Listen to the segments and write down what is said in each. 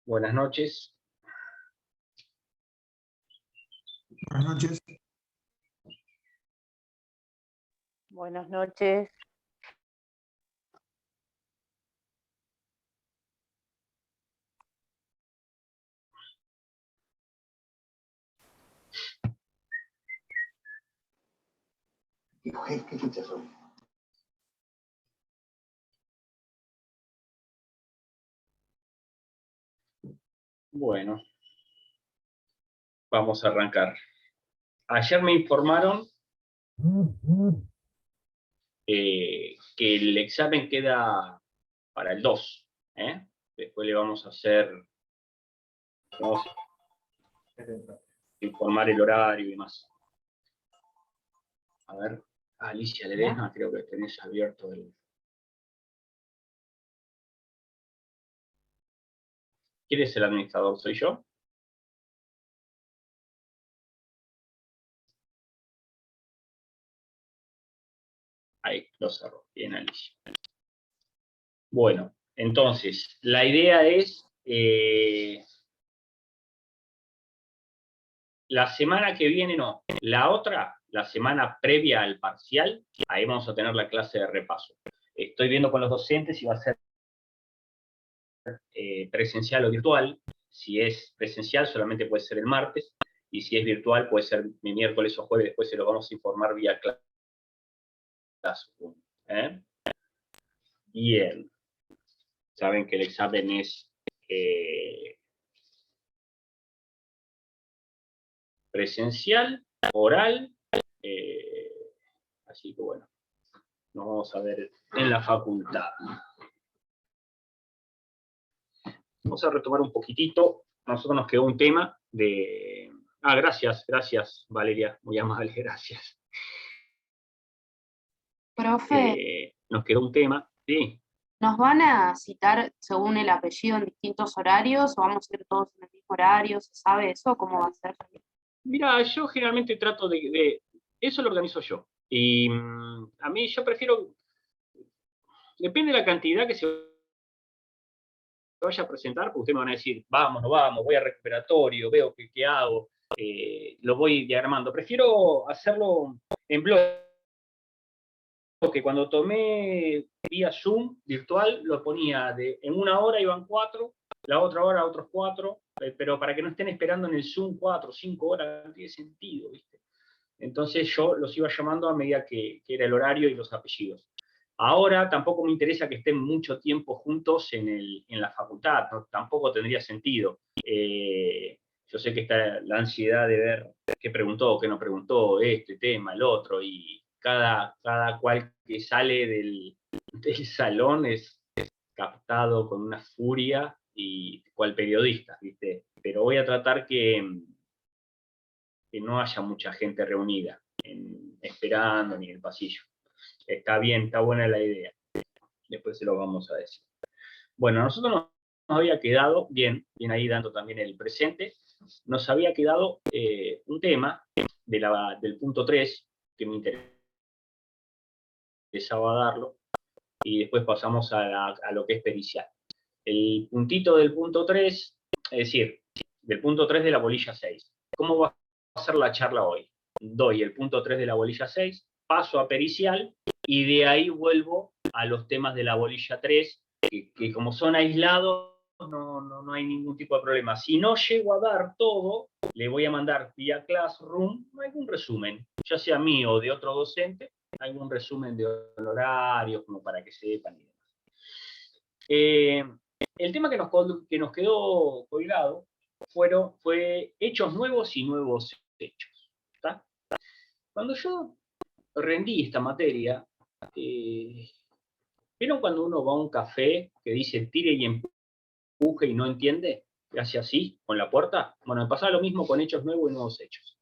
Buenas noches. Buenas noches. Buenas noches. ¿Qué fecha son? Bueno, vamos a arrancar. Ayer me informaron que el examen queda para el 2. Después le vamos a informar el horario y demás. A ver, Alicia Ledesma, creo que tenés abierto el... ¿Quién es el administrador? ¿Soy yo? Ahí, lo cerró. Bien, Alicia. Bueno, entonces, la idea es... la semana que viene, no. La otra la semana previa al parcial, ahí vamos a tener la clase de repaso. Estoy viendo con los docentes si va a ser presencial o virtual. Si es presencial, solamente puede ser el martes, y si es virtual, puede ser mi miércoles o jueves, después se lo vamos a informar vía clase. Bien. Saben que el examen es presencial, oral, así que bueno, nos vamos a ver en la facultad. Vamos a retomar un poquitito. A nosotros nos quedó un tema de... gracias, Valeria, muy amable, gracias. Profe, Nos quedó un tema, sí. ¿nos van a citar según el apellido en distintos horarios o vamos a ir todos en el mismo horario? ¿Se sabe eso? ¿Cómo va a ser? Mira, yo generalmente trato de eso lo organizo yo. Y a mí yo prefiero, depende de la cantidad que se vaya a presentar, porque ustedes me van a decir, vamos, no vamos, voy a recuperatorio, veo qué hago, lo voy diagramando. Prefiero hacerlo en bloque, porque cuando tomé vía Zoom virtual, lo ponía en una hora iban 4, la otra hora otros 4, pero para que no estén esperando en el Zoom 4 o 5 horas, no tiene sentido, ¿viste? Entonces yo los iba llamando a medida que era el horario y los apellidos. Ahora tampoco me interesa que estén mucho tiempo juntos en la facultad, ¿no? Tampoco tendría sentido. Yo sé que está la ansiedad de ver qué preguntó, qué no preguntó, este tema, el otro, y cada cual que sale del salón es captado con una furia, y cual periodista, ¿viste? Pero voy a tratar que no haya mucha gente reunida, esperando ni en el pasillo. Está bien, está buena la idea. Después se lo vamos a decir. Bueno, a nosotros nos había quedado, bien ahí dando también el presente, nos había quedado un tema del punto 3, que me interesaba darlo, y después pasamos a lo que es pericial. El puntito del punto 3, es decir, del punto 3 de la bolilla 6. ¿Cómo va a ser la charla hoy? Doy el punto 3 de la bolilla 6, paso a pericial, y de ahí vuelvo a los temas de la bolilla 3, que como son aislados, no hay ningún tipo de problema. Si no llego a dar todo, le voy a mandar vía Classroom algún resumen, ya sea mío o de otro docente, algún resumen de honorarios, como para que sepan y demás. El tema que nos quedó colgado fue hechos nuevos y nuevos hechos. ¿Está? Cuando yo rendí esta materia, ¿vieron cuando uno va a un café que dice tire y empuje y no entiende? Que hace así, con la puerta. Bueno, me pasaba lo mismo con hechos nuevos y nuevos hechos.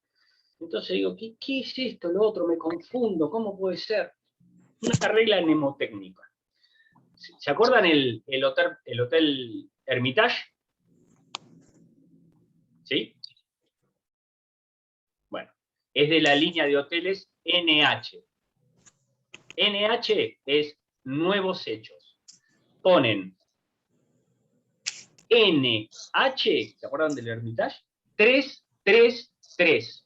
Entonces digo, ¿qué es esto, lo otro? Me confundo, ¿cómo puede ser? Una regla mnemotécnica. ¿Se acuerdan el hotel Hermitage? ¿Sí? Bueno, es de la línea de hoteles NH. NH es nuevos hechos. Ponen NH, ¿se acuerdan del Hermitage? 333.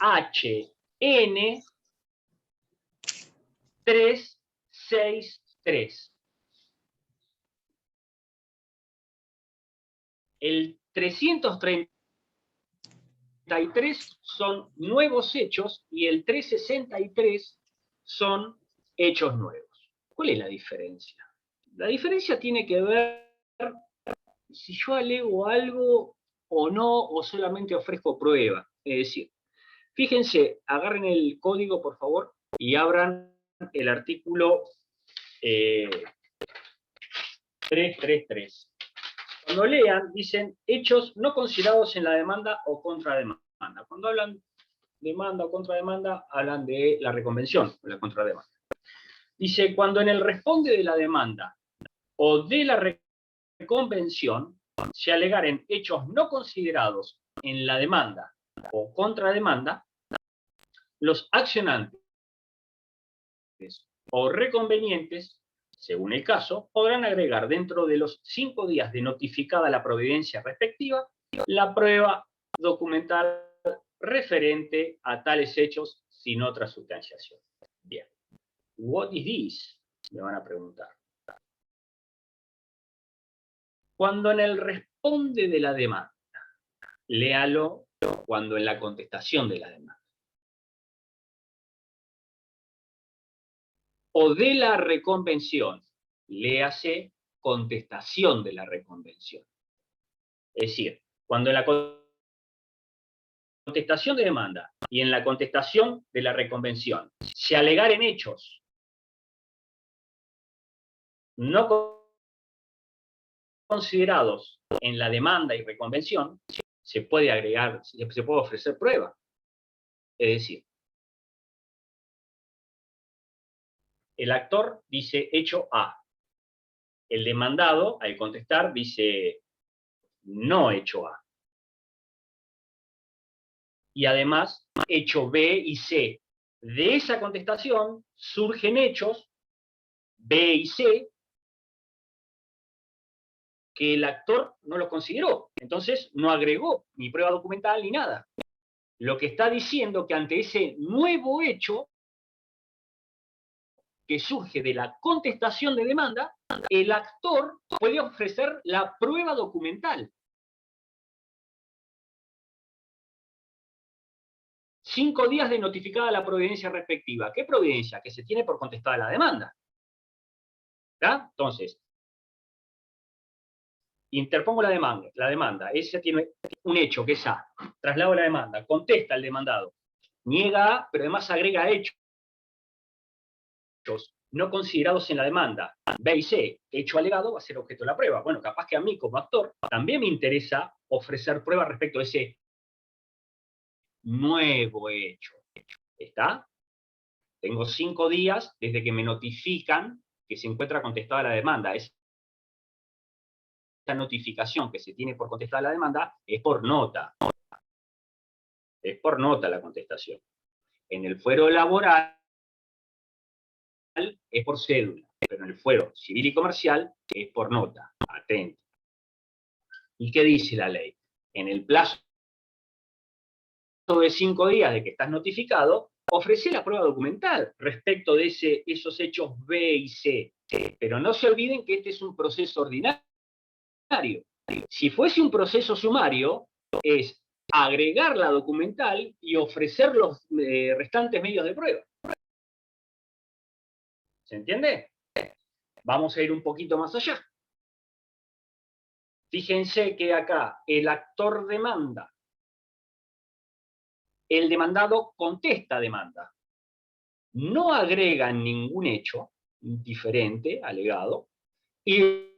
HN 363. El 333 son nuevos hechos y el 363 son hechos nuevos. ¿Cuál es la diferencia? La diferencia tiene que ver si yo alego algo o no, o solamente ofrezco prueba. Es decir, fíjense, agarren el código, por favor, y abran el artículo 333. Cuando lean, dicen hechos no considerados en la demanda o contrademanda. Cuando hablan demanda o contrademanda, hablan de la reconvención o la contrademanda. Dice, cuando en el responde de la demanda o de la reconvención se alegaren hechos no considerados en la demanda o contrademanda, los accionantes o reconvenientes, según el caso, podrán agregar dentro de los 5 días de notificada la providencia respectiva la prueba documental referente a tales hechos sin otra sustanciación. Bien. What is this? Me van a preguntar. Cuando en el responde de la demanda, léalo cuando en la contestación de la demanda. O de la reconvención, léase contestación de la reconvención. Es decir, cuando en la contestación de demanda y en la contestación de la reconvención se alegaren hechos no considerados en la demanda y reconvención, se puede agregar, se puede ofrecer prueba. Es decir, el actor dice hecho A. El demandado, al contestar, dice no hecho A. Y además, hecho B y C. De esa contestación surgen hechos B y C que el actor no los consideró. Entonces, no agregó ni prueba documental ni nada. Lo que está diciendo que ante ese nuevo hecho que surge de la contestación de demanda, el actor puede ofrecer la prueba documental. 5 días de notificada la providencia respectiva. ¿Qué providencia? Que se tiene por contestada la demanda. ¿Está? Entonces, interpongo la demanda. Ese tiene un hecho que es A. Traslado la demanda. Contesta el demandado. Niega A, pero además agrega hechos no considerados en la demanda. B y C, hecho alegado, va a ser objeto de la prueba. Bueno, capaz que a mí como actor también me interesa ofrecer pruebas respecto a ese nuevo hecho. ¿Está? Tengo 5 días desde que me notifican que se encuentra contestada la demanda. Esta notificación que se tiene por contestada la demanda es por nota. Es por nota la contestación. En el fuero laboral es por cédula, pero en el fuero civil y comercial es por nota. Atento. ¿Y qué dice la ley? En el plazo de 5 días de que estás notificado, ofrece la prueba documental respecto de esos hechos B y C. Pero no se olviden que este es un proceso ordinario. Si fuese un proceso sumario, es agregar la documental y ofrecer los restantes medios de prueba. ¿Se entiende? Vamos a ir un poquito más allá. Fíjense que acá el actor demanda. El demandado contesta demanda. No agrega ningún hecho diferente, alegado, y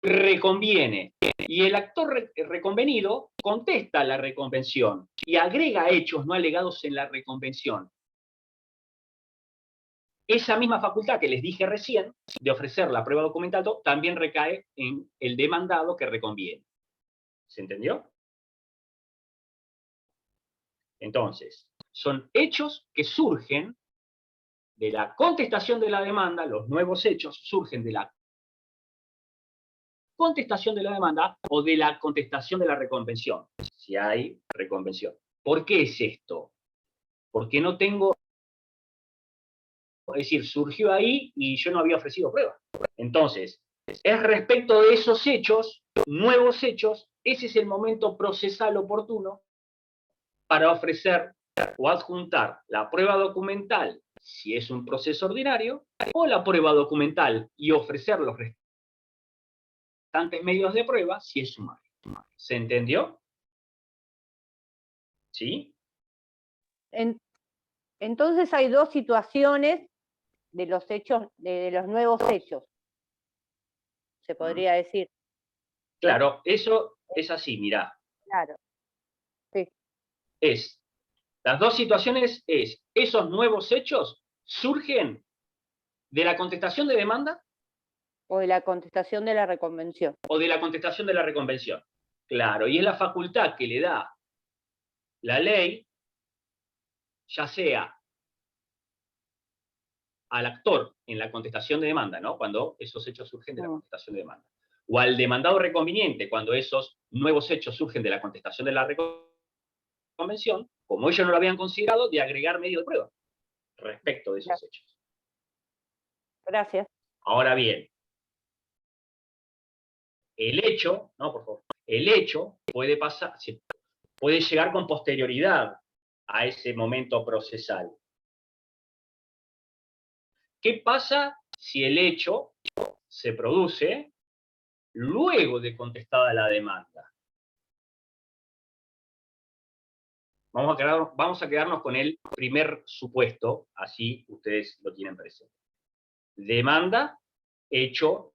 reconviene. Y el actor reconvenido contesta la reconvención y agrega hechos no alegados en la reconvención. Esa misma facultad que les dije recién, de ofrecer la prueba documental, también recae en el demandado que reconviene. ¿Se entendió? Entonces, son hechos que surgen de la contestación de la demanda, los nuevos hechos surgen de la contestación de la demanda o de la contestación de la reconvención, si hay reconvención. ¿Por qué es esto? Porque no tengo, es decir, surgió ahí y yo no había ofrecido prueba. Entonces, es respecto de esos hechos, nuevos hechos, ese es el momento procesal oportuno para ofrecer o adjuntar la prueba documental, si es un proceso ordinario, o la prueba documental y ofrecer los restantes medios de prueba, si es sumario. ¿Se entendió? ¿Sí? Entonces hay dos situaciones de los hechos, de los nuevos hechos, se podría decir. Claro, eso es así, mirá. Claro. Sí. Las dos situaciones es, esos nuevos hechos surgen de la contestación de demanda O de la contestación de la reconvención. o de la contestación de la reconvención. Claro, y es la facultad que le da la ley, ya sea al actor en la contestación de demanda, ¿no? Cuando esos hechos surgen de la contestación de demanda. O al demandado reconveniente, cuando esos nuevos hechos surgen de la contestación de la reconvención, reconvención, como ellos no lo habían considerado, de agregar medio de prueba respecto de esos hechos. Gracias. Ahora bien, el hecho, no, por favor, el hecho puede pasar, puede llegar con posterioridad a ese momento procesal. ¿Qué pasa si el hecho se produce luego de contestada la demanda? Vamos a quedarnos con el primer supuesto, así ustedes lo tienen presente. Demanda, hecho,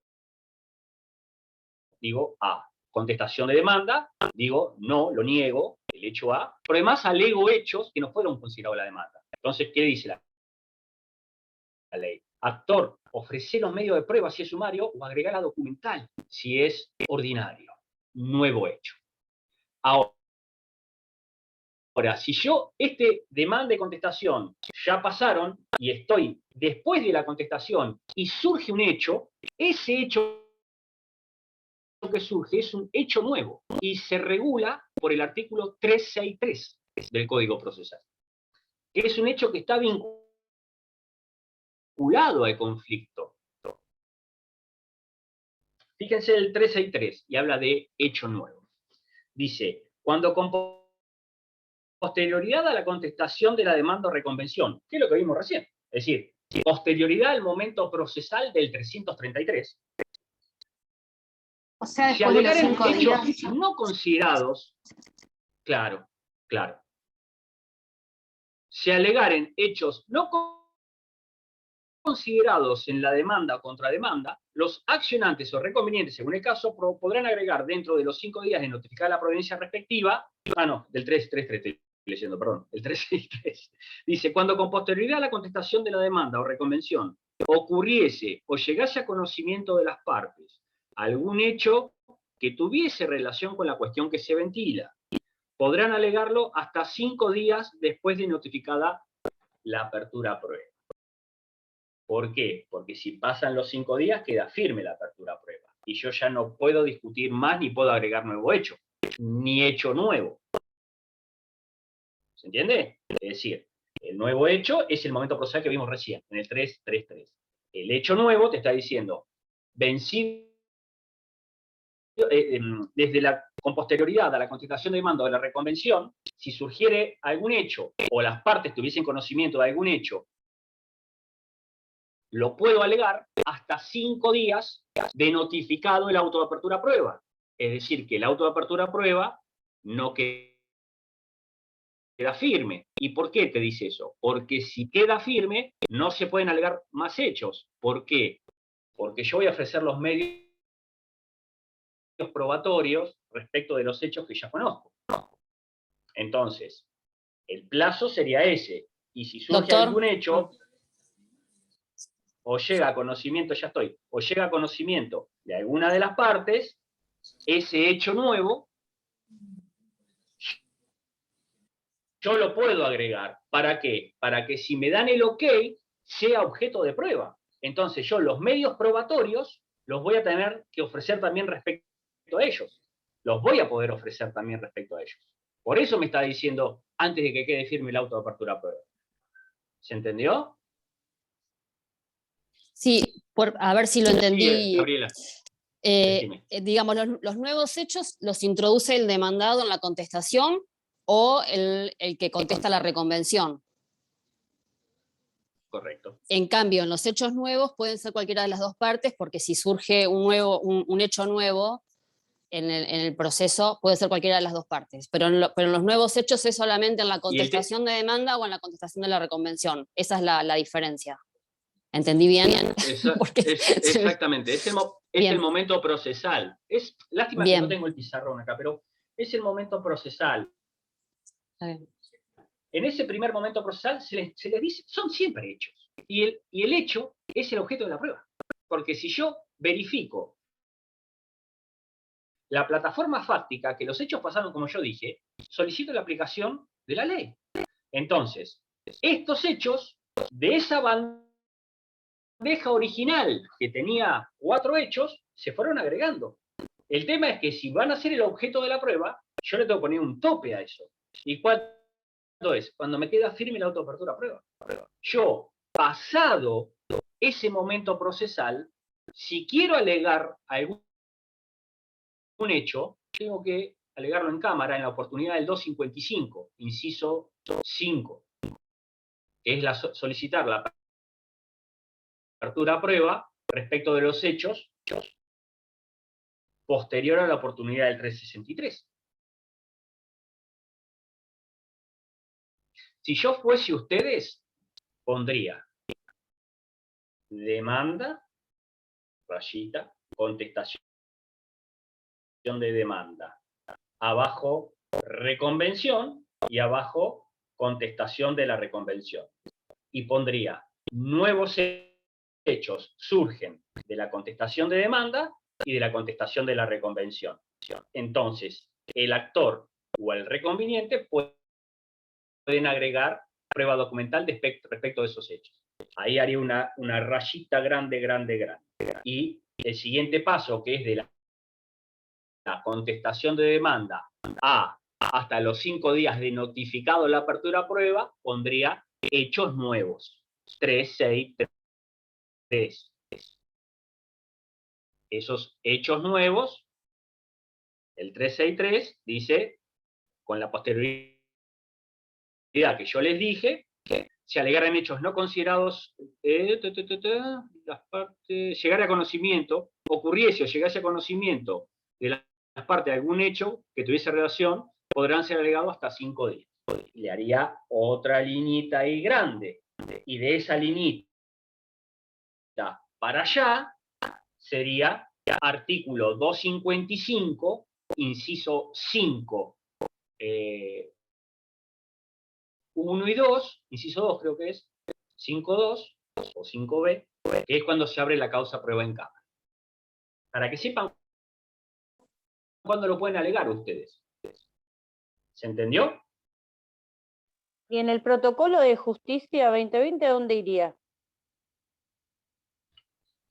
digo A. Contestación de demanda, digo no, lo niego, el hecho A. Pero además alego hechos que no fueron considerados en la demanda. Entonces, ¿qué dice la ley? Actor, ofrecer los medios de prueba si es sumario o agregar la documental si es ordinario. Nuevo hecho. Ahora, si yo, demanda y contestación ya pasaron y estoy después de la contestación y surge un hecho, ese hecho que surge es un hecho nuevo y se regula por el artículo 363 del Código Procesal. Es un hecho que está vinculado al conflicto. Fíjense el 363 y habla de hecho nuevo. Dice, cuando con posterioridad a la contestación de la demanda o reconvención, que es lo que vimos recién, es decir, posterioridad al momento procesal del 333, O sea, si después de los alegaren 5 días. hechos no considerados, claro, si alegaren hechos no considerados en la demanda o contrademanda, los accionantes o reconvenientes, según el caso, podrán agregar dentro de los 5 días de notificar la providencia respectiva, del 333 estoy leyendo, perdón, el 363, dice, cuando con posterioridad a la contestación de la demanda o reconvención ocurriese o llegase a conocimiento de las partes algún hecho que tuviese relación con la cuestión que se ventila, podrán alegarlo hasta 5 días después de notificada la apertura a prueba. ¿Por qué? Porque si pasan los 5 días queda firme la apertura a prueba. Y yo ya no puedo discutir más ni puedo agregar nuevo hecho, ni hecho nuevo. ¿Se entiende? Es decir, el nuevo hecho es el momento procesal que vimos recién, en el 333. El hecho nuevo te está diciendo, vencido, con posterioridad a la contestación de demanda o de la reconvención, si surgiere algún hecho o las partes tuviesen conocimiento de algún hecho, lo puedo alegar hasta 5 días de notificado el auto de apertura a prueba. Es decir, que el auto de apertura a prueba no queda firme. ¿Y por qué te dice eso? Porque si queda firme, no se pueden alegar más hechos. ¿Por qué? Porque yo voy a ofrecer los medios probatorios respecto de los hechos que ya conozco. Entonces, el plazo sería ese. Y si surge algún hecho, o llega a conocimiento, o llega a conocimiento de alguna de las partes, ese hecho nuevo, yo lo puedo agregar. ¿Para qué? Para que si me dan el ok, sea objeto de prueba. Entonces yo los medios probatorios los voy a tener que ofrecer también respecto a ellos. Los voy a poder ofrecer también respecto a ellos. Por eso me está diciendo, antes de que quede firme el auto de apertura a prueba. ¿Se entendió? Sí, a ver si lo entendí. Sí, Gabriela. Digamos, los nuevos hechos los introduce el demandado en la contestación o el que contesta la reconvención. Correcto. En cambio, en los hechos nuevos pueden ser cualquiera de las dos partes, porque si surge un hecho nuevo en el proceso, puede ser cualquiera de las dos partes. Pero en los nuevos hechos es solamente en la contestación de demanda o en la contestación de la reconvención. Esa es la diferencia. ¿Entendí bien? Exactamente, es el momento procesal. Es lástima que no tengo el pizarrón acá, pero es el momento procesal. En ese primer momento procesal se les dice, son siempre hechos. Y el hecho es el objeto de la prueba. Porque si yo verifico la plataforma fáctica que los hechos pasaron como yo dije, solicito la aplicación de la ley. Entonces, estos hechos de esa bandeja original que tenía 4 hechos, se fueron agregando. El tema es que si van a ser el objeto de la prueba, yo le tengo que poner un tope a eso. ¿Y cuál es, cuando me queda firme la autoapertura a prueba. Yo, pasado ese momento procesal, si quiero alegar algún hecho, tengo que alegarlo en cámara en la oportunidad del 255, inciso 5, que es solicitar la apertura a prueba respecto de los hechos posterior a la oportunidad del 363. Si yo fuese ustedes, pondría demanda, rayita, contestación de demanda, abajo reconvención y abajo contestación de la reconvención. Y pondría nuevos hechos surgen de la contestación de demanda y de la contestación de la reconvención. Entonces, el actor o el reconveniente pueden agregar prueba documental respecto de esos hechos. Ahí haría una rayita grande, grande, grande. Y el siguiente paso, que es de la contestación de demanda hasta los 5 días de notificado la apertura a prueba, pondría hechos nuevos. 363. Esos hechos nuevos, el 363 dice, con la posterioridad que yo les dije, se alegaran hechos no considerados, las partes, llegar a conocimiento, ocurriese o llegase a conocimiento de las partes de algún hecho que tuviese relación, podrán ser alegados hasta 5 días. Le haría otra liñita ahí grande, y de esa liñita para allá sería artículo 255, inciso 5, 1 y 2, inciso 2 creo que es, 5.2 o 5b, que es cuando se abre la causa prueba en cámara. Para que sepan cuándo lo pueden alegar ustedes. ¿Se entendió? ¿Y en el protocolo de justicia 2020 dónde iría?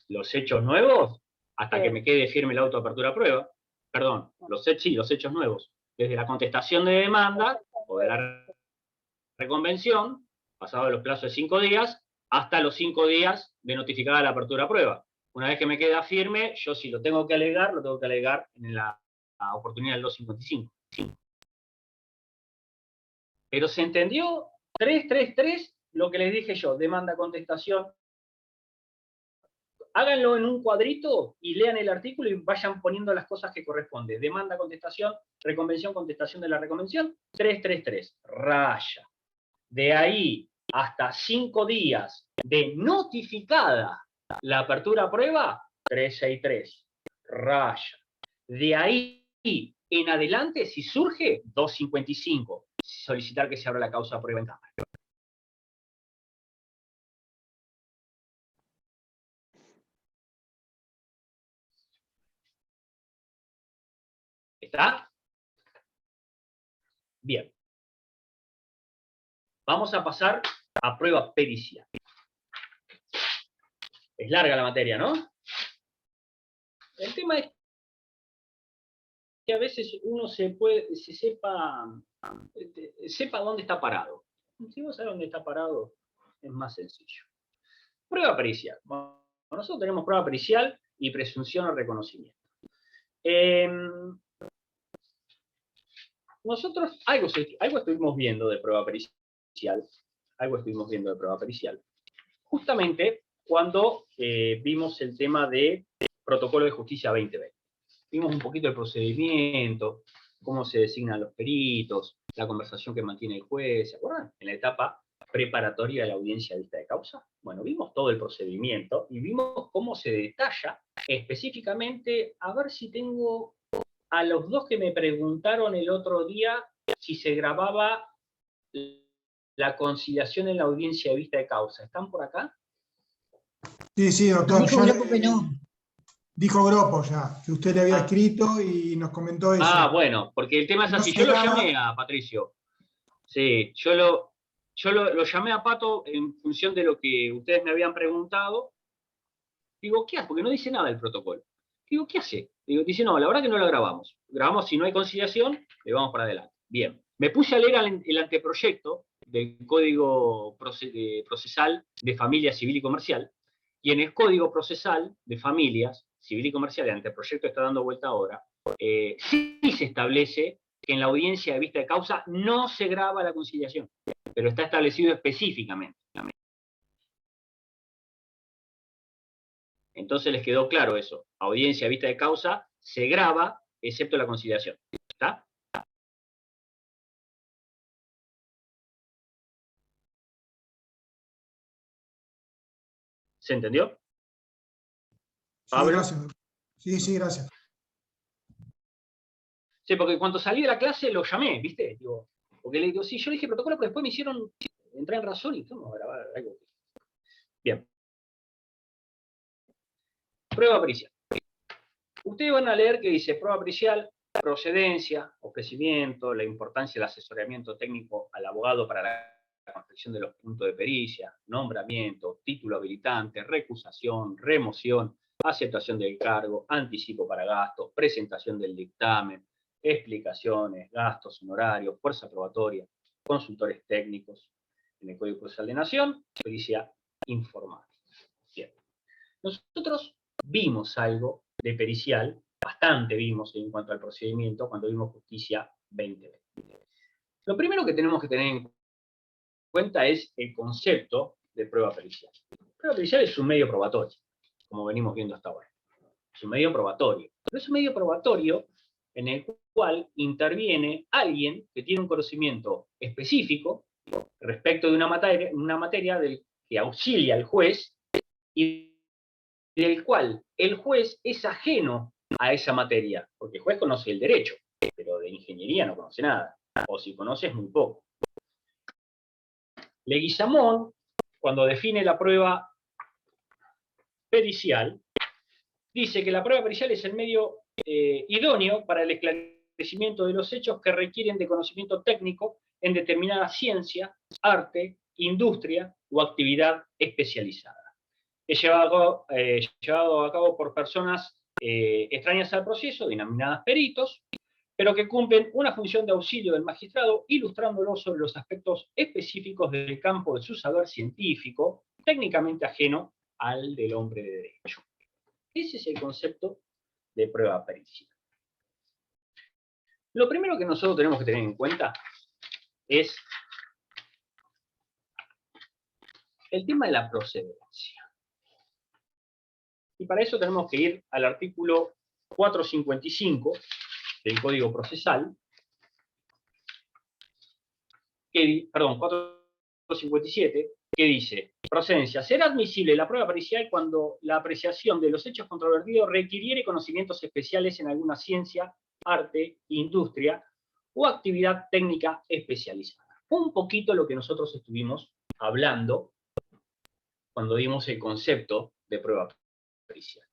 Los hechos nuevos, hasta Sí. que me quede firme la autoapertura a prueba, perdón, los hechos nuevos, desde la contestación de demanda o de la reconvención, pasado los plazos de 5 días, hasta los 5 días de notificada la apertura a prueba. Una vez que me queda firme, yo si lo tengo que alegar en la oportunidad del 255. Pero ¿se entendió? 333, lo que les dije yo, demanda, contestación. Háganlo en un cuadrito y lean el artículo y vayan poniendo las cosas que corresponden. Demanda, contestación, reconvención, contestación de la reconvención, 333, raya. De ahí hasta 5 días de notificada la apertura a prueba, 363, raya. De ahí en adelante, si surge, 255, solicitar que se abra la causa a prueba en cámara. ¿Está? Bien. Vamos a pasar a prueba pericial. Es larga la materia, ¿no? El tema es que a veces uno sepa dónde está parado. Si vos sabés dónde está parado, es más sencillo. Prueba pericial. Bueno, nosotros tenemos prueba pericial y presunción o reconocimiento. Nosotros algo estuvimos viendo de prueba pericial. Justamente cuando vimos el tema de protocolo de justicia 2020. Vimos un poquito el procedimiento, cómo se designan los peritos, la conversación que mantiene el juez, ¿se acuerdan? En la etapa preparatoria de la audiencia de vista de causa. Bueno, vimos todo el procedimiento y vimos cómo se detalla específicamente, a ver si tengo a los dos que me preguntaron el otro día si se grababa la conciliación en la audiencia de vista de causa. ¿Están por acá? Sí, doctor. Dijo Gropo que no. Dijo Gropo ya, que usted le había escrito y nos comentó eso. Ah, bueno, porque el tema es así. Yo lo llamé a Patricio. Sí, yo lo llamé a Pato en función de lo que ustedes me habían preguntado. Digo, ¿qué hace? Porque no dice nada el protocolo. Digo, ¿qué hace? Digo, dice, no, la verdad que no lo grabamos. Grabamos si no hay conciliación, le vamos para adelante. Bien. Me puse a leer el anteproyecto del Código Procesal de Familia Civil y Comercial, y en el Código Procesal de Familias Civil y Comercial, el anteproyecto está dando vuelta ahora, sí se establece que en la audiencia de vista de causa no se graba la conciliación, pero está establecido específicamente. Entonces les quedó claro eso. Audiencia de vista de causa se graba, excepto la conciliación. ¿Está? ¿Se entendió? Sí, Pablo. gracias. Sí, gracias. Sí, porque cuando salí de la clase lo llamé, ¿viste? Digo, porque le digo, sí, yo dije protocolo, pero después me hicieron entrar en razón y vamos a grabar algo. Bien. Prueba pericial. Ustedes van a leer que dice prueba pericial, procedencia, ofrecimiento, la importancia del asesoramiento técnico al abogado para la confección de los puntos de pericia, nombramiento, título habilitante, recusación, remoción, aceptación del cargo, anticipo para gastos, presentación del dictamen, explicaciones, gastos honorarios, fuerza probatoria, consultores técnicos en el Código Procesal de Nación, pericia informática. Bien. Nosotros vimos algo de pericial, bastante vimos en cuanto al procedimiento cuando vimos Justicia 2020. Lo primero que tenemos que tener en cuenta es el concepto de prueba pericial. Prueba pericial es un medio probatorio, como venimos viendo hasta ahora. Es un medio probatorio. Pero es un medio probatorio en el cual interviene alguien que tiene un conocimiento específico respecto de una materia que auxilia al juez y del cual el juez es ajeno a esa materia, porque el juez conoce el derecho, pero de ingeniería no conoce nada, o si conoce es muy poco. Leguizamón, cuando define la prueba pericial, dice que la prueba pericial es el medio idóneo para el esclarecimiento de los hechos que requieren de conocimiento técnico en determinada ciencia, arte, industria o actividad especializada. Es llevado a cabo por personas extrañas al proceso, denominadas peritos, pero que cumplen una función de auxilio del magistrado, ilustrándolo sobre los aspectos específicos del campo de su saber científico, técnicamente ajeno al del hombre de derecho. Ese es el concepto de prueba pericial. Lo primero que nosotros tenemos que tener en cuenta es el tema de la procedencia. Y para eso tenemos que ir al artículo 455 del Código Procesal, perdón, 457, que dice, procedencia, será admisible la prueba pericial cuando la apreciación de los hechos controvertidos requiriere conocimientos especiales en alguna ciencia, arte, industria o actividad técnica especializada. Un poquito lo que nosotros estuvimos hablando cuando dimos el concepto de prueba pericial.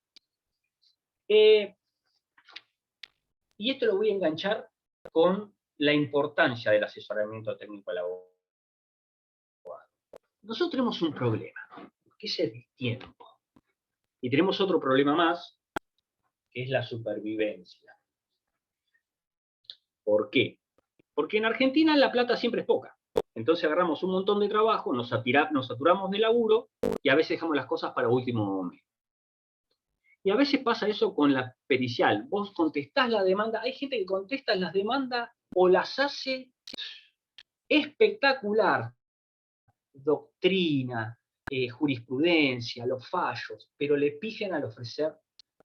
Y esto lo voy a enganchar con la importancia del asesoramiento técnico al abogado. Nosotros tenemos un problema, que es el tiempo. Y tenemos otro problema más, que es la supervivencia. ¿Por qué? Porque en Argentina la plata siempre es poca. Entonces agarramos un montón de trabajo, nos saturamos de laburo y a veces dejamos las cosas para último momento. Y a veces pasa eso con la pericial. Vos contestás la demanda, hay gente que contesta las demandas o las hace espectacular. Doctrina, jurisprudencia, los fallos, pero le pifian al ofrecer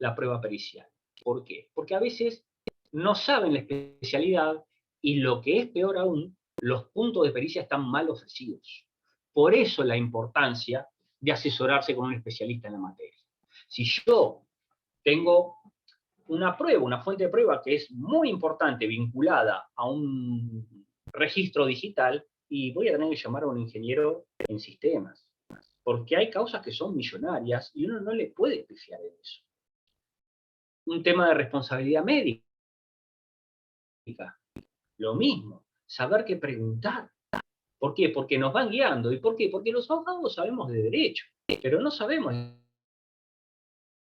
la prueba pericial. ¿Por qué? Porque a veces no saben la especialidad y lo que es peor aún, los puntos de pericia están mal ofrecidos. Por eso la importancia de asesorarse con un especialista en la materia. Si yo tengo una prueba, una fuente de prueba que es muy importante, vinculada a un registro digital, y voy a tener que llamar a un ingeniero en sistemas, porque hay causas que son millonarias y uno no le puede pifiar en eso. Un tema de responsabilidad médica, lo mismo, saber qué preguntar. ¿Por qué? Porque nos van guiando. ¿Y por qué? Porque los abogados sabemos de derecho, pero no sabemos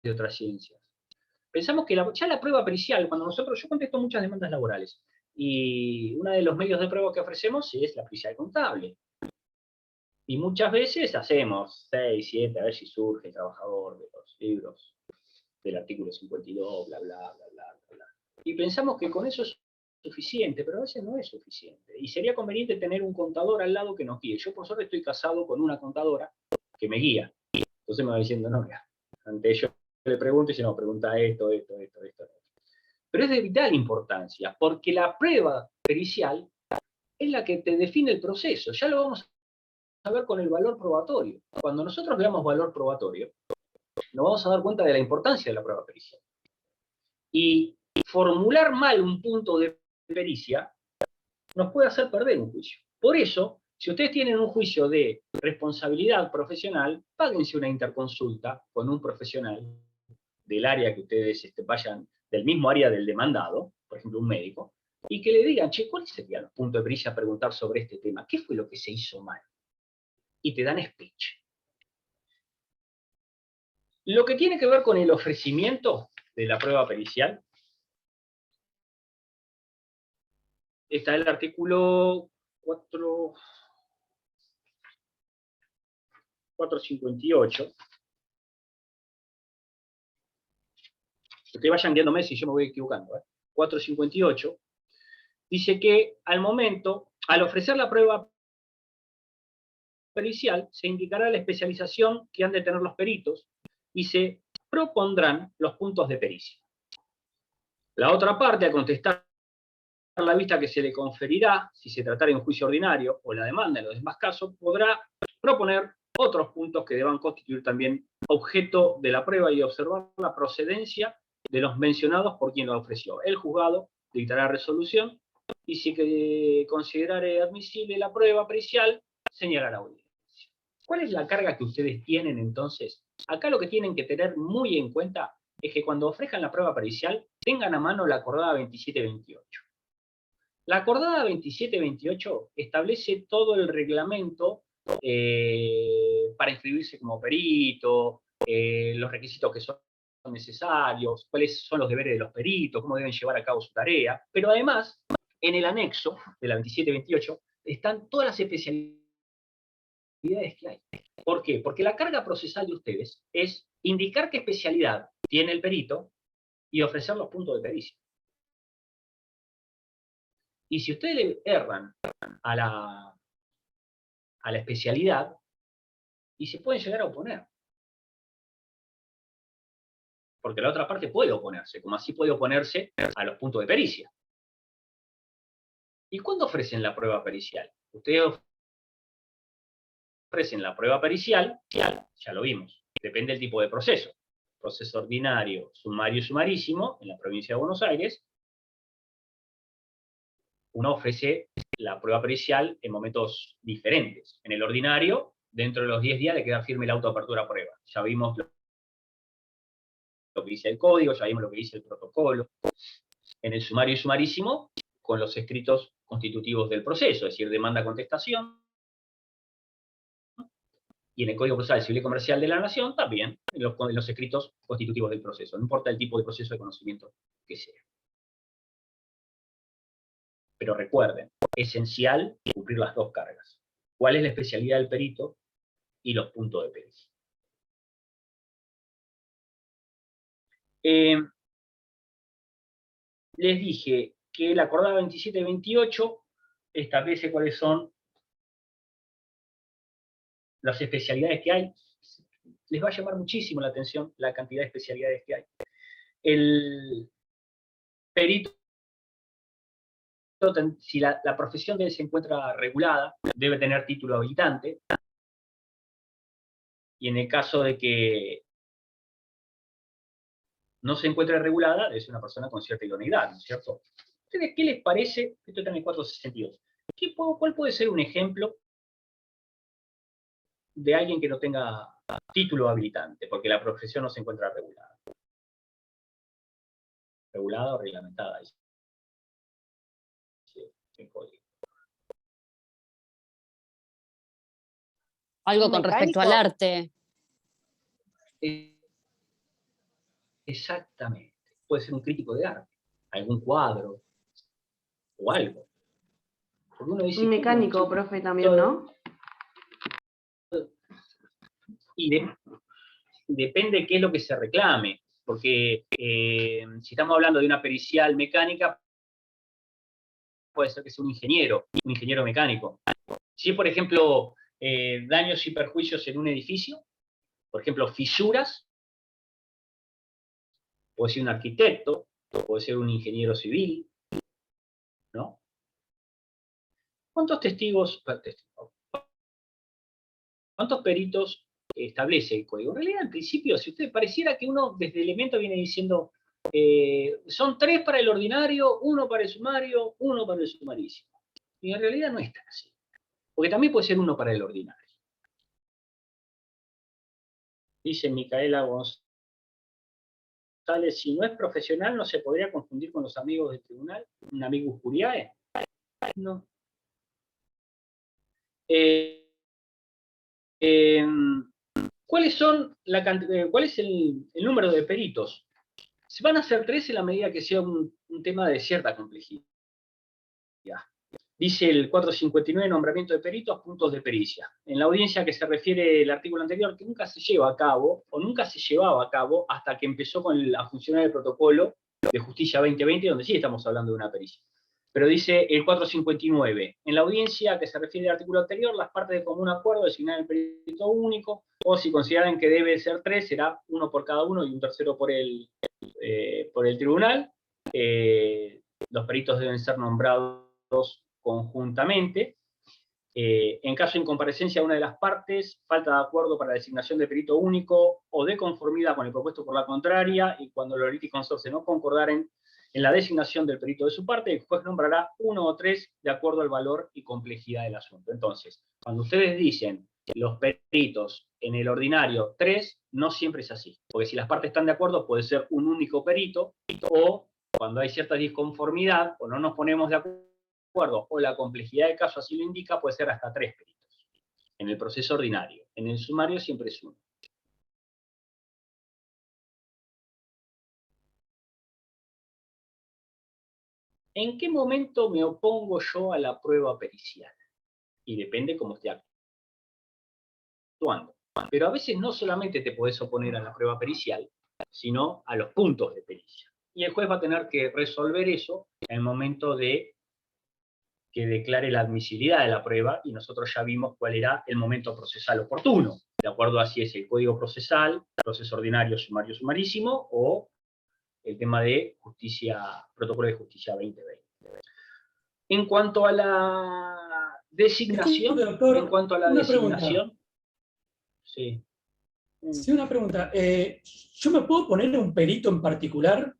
de otras ciencias. Pensamos que ya la prueba pericial, cuando yo contesto muchas demandas laborales, Y uno de los medios de prueba que ofrecemos es la pericial contable. Y muchas veces hacemos 6, 7, a ver si surge el trabajador de los libros del artículo 52, bla, bla, bla, bla, bla, bla. Y pensamos que con eso es suficiente, pero a veces no es suficiente. Y sería conveniente tener un contador al lado que nos guíe. Yo por suerte estoy casado con una contadora que me guía. Entonces me va diciendo, no, mira, ante ello le pregunto y dice, no, pregunta esto. Pero es de vital importancia, porque la prueba pericial es la que te define el proceso. Ya lo vamos a ver con el valor probatorio. Cuando nosotros veamos valor probatorio, nos vamos a dar cuenta de la importancia de la prueba pericial. Y formular mal un punto de pericia nos puede hacer perder un juicio. Por eso, si ustedes tienen un juicio de responsabilidad profesional, páguense una interconsulta con un profesional del área que ustedes vayan, del mismo área del demandado, por ejemplo, un médico, y que le digan, che, ¿cuáles serían los puntos de pericia a preguntar sobre este tema? ¿Qué fue lo que se hizo mal? Y te dan speech. Lo que tiene que ver con el ofrecimiento de la prueba pericial, está el artículo 458. Ustedes vayan guiándome si yo me voy equivocando. 458 dice que al ofrecer la prueba pericial, se indicará la especialización que han de tener los peritos y se propondrán los puntos de pericia. La otra parte, a contestar la vista que se le conferirá, si se tratara de un juicio ordinario o la demanda en los demás casos, podrá proponer otros puntos que deban constituir también objeto de la prueba y observar la procedencia de los mencionados por quien lo ofreció. El juzgado dictará resolución y si considerare admisible la prueba pericial, señalará audiencia. ¿Cuál es la carga que ustedes tienen entonces? Acá lo que tienen que tener muy en cuenta es que cuando ofrezcan la prueba pericial, tengan a mano la acordada 2728. La acordada 2728 establece todo el reglamento para inscribirse como perito, los requisitos que son necesarios, cuáles son los deberes de los peritos, cómo deben llevar a cabo su tarea, pero además, en el anexo de la 2728 están todas las especialidades que hay. ¿Por qué? Porque la carga procesal de ustedes es indicar qué especialidad tiene el perito y ofrecer los puntos de pericia. Y si ustedes le erran a la especialidad, y se pueden llegar a oponer. Porque la otra parte puede oponerse, como así puede oponerse a los puntos de pericia. ¿Y cuándo ofrecen la prueba pericial? Ustedes ofrecen la prueba pericial, ya lo vimos, depende del tipo de proceso. Proceso ordinario, sumario y sumarísimo, en la provincia de Buenos Aires, uno ofrece la prueba pericial en momentos diferentes. En el ordinario, dentro de los 10 días le queda firme la autoapertura a prueba. Ya vimos lo que dice el código, ya vimos lo que dice el protocolo. En el sumario y sumarísimo, con los escritos constitutivos del proceso, es decir, demanda-contestación. Y en el Código Procesal Civil y Comercial de la Nación, también en los escritos constitutivos del proceso, no importa el tipo de proceso de conocimiento que sea. Pero recuerden, esencial cumplir las dos cargas. ¿Cuál es la especialidad del perito y los puntos de pericia? Les dije que la acordada 2728 establece cuáles son las especialidades que hay. Les va a llamar muchísimo la atención la cantidad de especialidades que hay. El perito, si la profesión de él se encuentra regulada, debe tener título habilitante. Y en el caso de que no se encuentre regulada, es una persona con cierta idoneidad, ¿no es cierto? ¿Ustedes qué les parece? Esto está en el 462. ¿Cuál puede ser un ejemplo de alguien que no tenga título habilitante, porque la profesión no se encuentra regulada? Regulada o reglamentada. El código. Algo con respecto al arte. Exactamente. Puede ser un crítico de arte, algún cuadro, o algo. Porque uno dice, Un ¿cómo? mecánico, profe, también, ¿no? Porque uno dice, Un mecánico, ¿cómo? profe, también, ¿no? Y depende qué es lo que se reclame, porque si estamos hablando de una pericial mecánica, puede ser que sea un ingeniero mecánico. Si, por ejemplo, daños y perjuicios en un edificio, por ejemplo, fisuras, puede ser un arquitecto, puede ser un ingeniero civil, ¿no? ¿Cuántos cuántos peritos establece el código? En realidad, al principio, si usted pareciera que uno desde elemento viene diciendo, son 3 para el ordinario, 1 para el sumario, 1 para el sumarísimo. Y en realidad no es tan así. Porque también puede ser 1 para el ordinario. Dice Micaela González, si no es profesional, ¿no se podría confundir con los amigos del tribunal? ¿Un amicus curiae? No. ¿Cuál es el número de peritos? Se van a hacer 3 en la medida que sea un tema de cierta complejidad. Dice el 459, nombramiento de peritos, puntos de pericia. En la audiencia que se refiere el artículo anterior, que nunca se lleva a cabo, o nunca se llevaba a cabo, hasta que empezó a funcionar el protocolo de Justicia 2020, donde sí estamos hablando de una pericia. Pero dice el 459, en la audiencia que se refiere al artículo anterior, las partes de común acuerdo designan el perito único, o si consideran que debe ser 3, será 1 por cada uno y un tercero por el tribunal. Los peritos deben ser nombrados conjuntamente. En caso de incomparecencia de una de las partes, falta de acuerdo para la designación de perito único o de conformidad con el propuesto por la contraria, y cuando el orito y consorcio no concordaren en la designación del perito de su parte, el juez nombrará 1 o 3 de acuerdo al valor y complejidad del asunto. Entonces, cuando ustedes dicen los peritos en el ordinario 3, no siempre es así, porque si las partes están de acuerdo puede ser un único perito, o cuando hay cierta disconformidad o no nos ponemos de acuerdo o la complejidad del caso así lo indica, puede ser hasta 3 peritos en el proceso ordinario. En el sumario siempre es 1. ¿En qué momento me opongo yo a la prueba pericial? Y depende cómo esté actuando. Pero a veces no solamente te podés oponer a la prueba pericial, sino a los puntos de pericia. Y el juez va a tener que resolver eso en el momento de que declare la admisibilidad de la prueba, y nosotros ya vimos cuál era el momento procesal oportuno, de acuerdo a si es el código procesal, proceso ordinario, sumario, sumarísimo, o el tema de protocolo de justicia 2020. En cuanto a la designación, Disculpe, doctor, una pregunta. Sí. Sí, una pregunta. ¿Yo me puedo poner un perito en particular?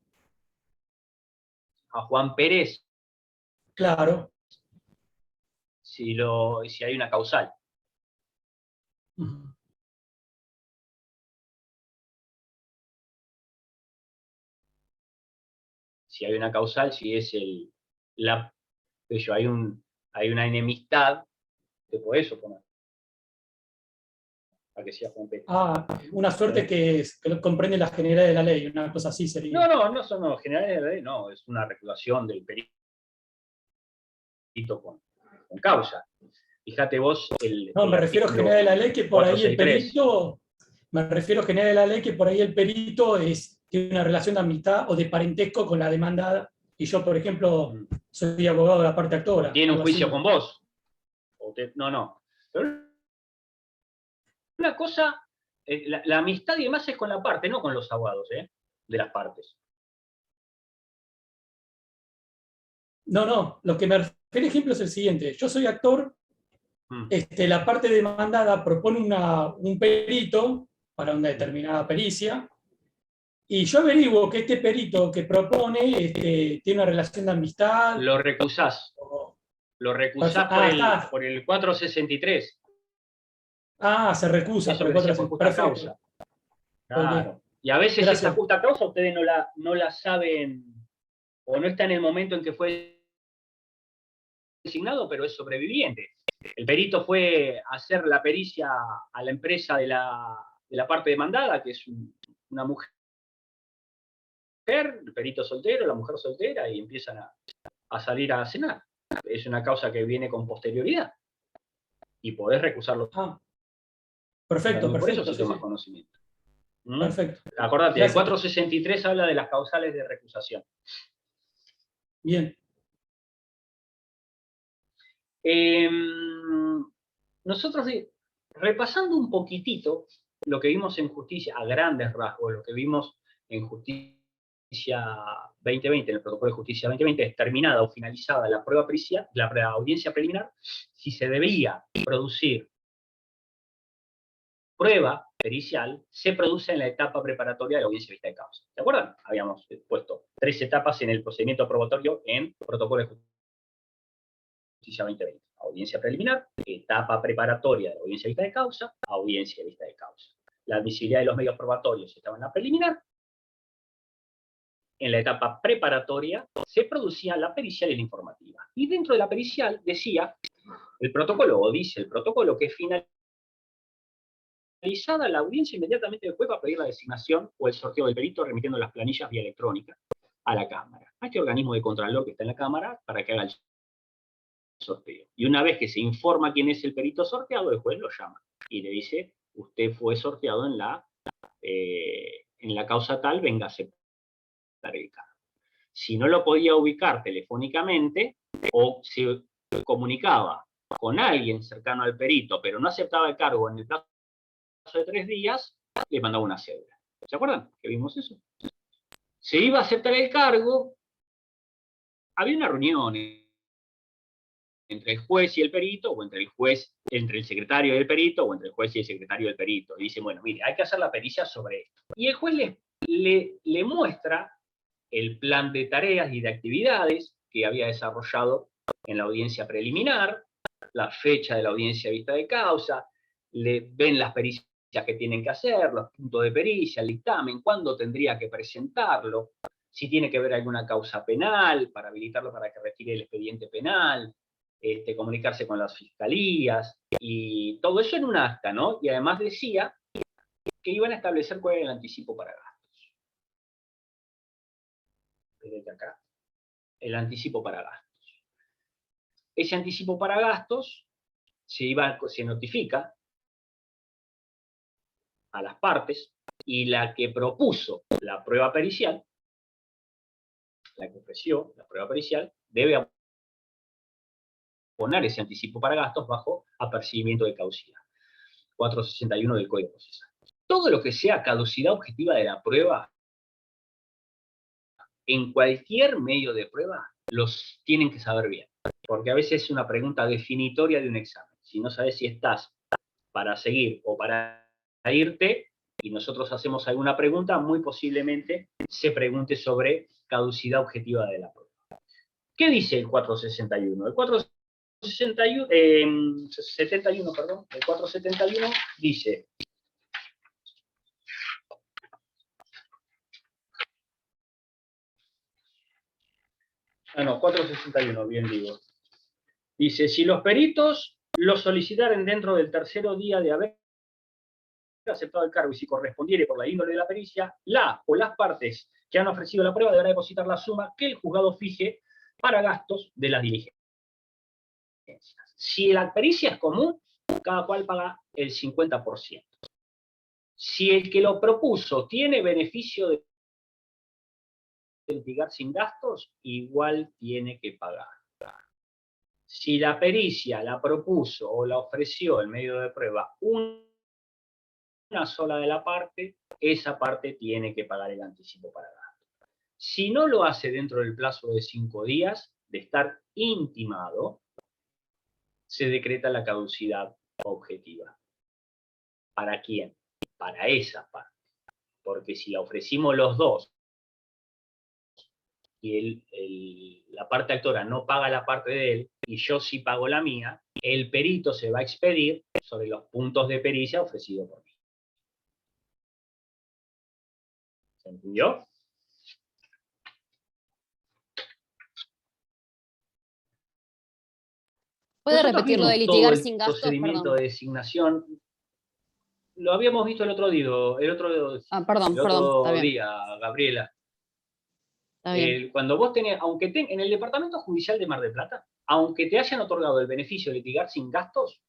A Juan Pérez, Claro. si hay una causal. Ujú. Si hay una causal, si es hay una enemistad, te podés oponer a que sea Juan Pérez. Una suerte que comprende las generalidades de la ley, una cosa así sería. No son los generales de la ley, no, es una recusación del perito con causa. Fíjate vos No, me refiero a general de la ley que por ahí el 463. perito, me refiero a general de la ley que por ahí el perito tiene una relación de amistad o de parentesco con la demandada, y yo, por ejemplo, soy abogado de la parte actora. ¿Tiene un algo juicio así. con vos? No. Pero una cosa, la amistad y demás es con la parte, no con los abogados, de las partes. No, lo que me refiere ejemplo es el siguiente. Yo soy actor, la parte demandada propone un perito para una determinada pericia, y yo averiguo que este perito que propone tiene una relación de amistad. Lo recusás. Lo recusás por el 463. Se recusa Eso por el que decía por 463. justa Perfecto. causa. Claro. Okay. Y a veces Gracias. esa justa causa ustedes no la saben, o no está en el momento en que fue designado, pero es sobreviviente. El perito fue a hacer la pericia a la empresa de la parte demandada, que es una mujer, el perito soltero, la mujer soltera, y empiezan a salir a cenar. Es una causa que viene con posterioridad. Y podés recusarlo. Perfecto, Por eso perfecto. se Sí, toma sí. conocimiento. ¿Mm? Perfecto. Acordate, el Gracias. 463 habla de las causales de recusación. Bien. Nosotros, repasando un poquitito lo que vimos en justicia, a grandes rasgos, lo que vimos en justicia 2020, en el protocolo de justicia 2020, es terminada o finalizada la prueba pericial, la audiencia preliminar, si se debía producir prueba pericial, se produce en la etapa preparatoria de la audiencia de vista de causa. ¿Se acuerdan? Habíamos puesto 3 etapas en el procedimiento probatorio en protocolo de justicia 2020. Audiencia preliminar, etapa preparatoria de la audiencia de vista de causa, audiencia de vista de causa. La admisibilidad de los medios probatorios estaba en la preliminar. En la etapa preparatoria se producía la pericial y la informativa. Y dentro de la pericial decía el protocolo, o dice el protocolo, que finalizada la audiencia, inmediatamente después va a pedir la designación o el sorteo del perito remitiendo las planillas vía electrónica a la Cámara, a este organismo de contralor que está en la Cámara para que haga el sorteo. Y una vez que se informa quién es el perito sorteado, el juez lo llama y le dice, usted fue sorteado en la causa tal, venga a aceptar el cargo. Si no lo podía ubicar telefónicamente o se comunicaba con alguien cercano al perito, pero no aceptaba el cargo en el plazo de 3 días, le mandaba una cédula. ¿Se acuerdan que vimos eso? Se iba a aceptar el cargo, había una reunión entre el juez y el perito, o entre el secretario y el perito, o entre el juez y el secretario del perito. Y dice, bueno, mire, hay que hacer la pericia sobre esto. Y el juez le muestra el plan de tareas y de actividades que había desarrollado en la audiencia preliminar, la fecha de la audiencia vista de causa, le ven las pericias que tienen que hacer, los puntos de pericia, el dictamen, cuándo tendría que presentarlo, si tiene que ver alguna causa penal, para habilitarlo para que retire el expediente penal, comunicarse con las fiscalías, y todo eso en un acta, ¿no? Y además decía que iban a establecer cuál era el anticipo para gastos. Desde acá, el anticipo para gastos. Ese anticipo para gastos se notifica a las partes, y la que propuso la prueba pericial, la que ofreció la prueba pericial, debe poner ese anticipo para gastos bajo apercibimiento de caducidad. 461 del Código Procesal. Todo lo que sea caducidad objetiva de la prueba, en cualquier medio de prueba, los tienen que saber bien. Porque a veces es una pregunta definitoria de un examen. Si no sabes si estás para seguir o para irte, y nosotros hacemos alguna pregunta, muy posiblemente se pregunte sobre caducidad objetiva de la prueba. ¿Qué dice el 461? El 471 dice: no, 461, bien digo. Dice, si los peritos lo solicitaren dentro del tercero día de haber aceptado el cargo y si correspondiere por la índole de la pericia, la o las partes que han ofrecido la prueba deberá depositar la suma que el juzgado fije para gastos de las diligencias. Si la pericia es común, cada cual paga el 50%. Si el que lo propuso tiene beneficio de litigar sin gastos, igual tiene que pagar. Si la pericia la propuso o la ofreció en medio de prueba una sola de la parte, esa parte tiene que pagar el anticipo para gastos. Si no lo hace dentro del plazo de 5 días de estar intimado, se decreta la caducidad objetiva. ¿Para quién? Para esa parte. Porque si la ofrecimos los dos y la parte actora no paga la parte de él y yo sí pago la mía, el perito se va a expedir sobre los puntos de pericia ofrecidos por mí. ¿Se entendió? ¿Puede Nosotros repetir lo de vimos litigar todo el sin gastos? procedimiento Perdón. de designación. Lo habíamos visto el otro Perdón, está bien. día, Gabriela. Está bien. Cuando vos tenés, en el Departamento Judicial de Mar del Plata, aunque te hayan otorgado el beneficio de litigar sin gastos,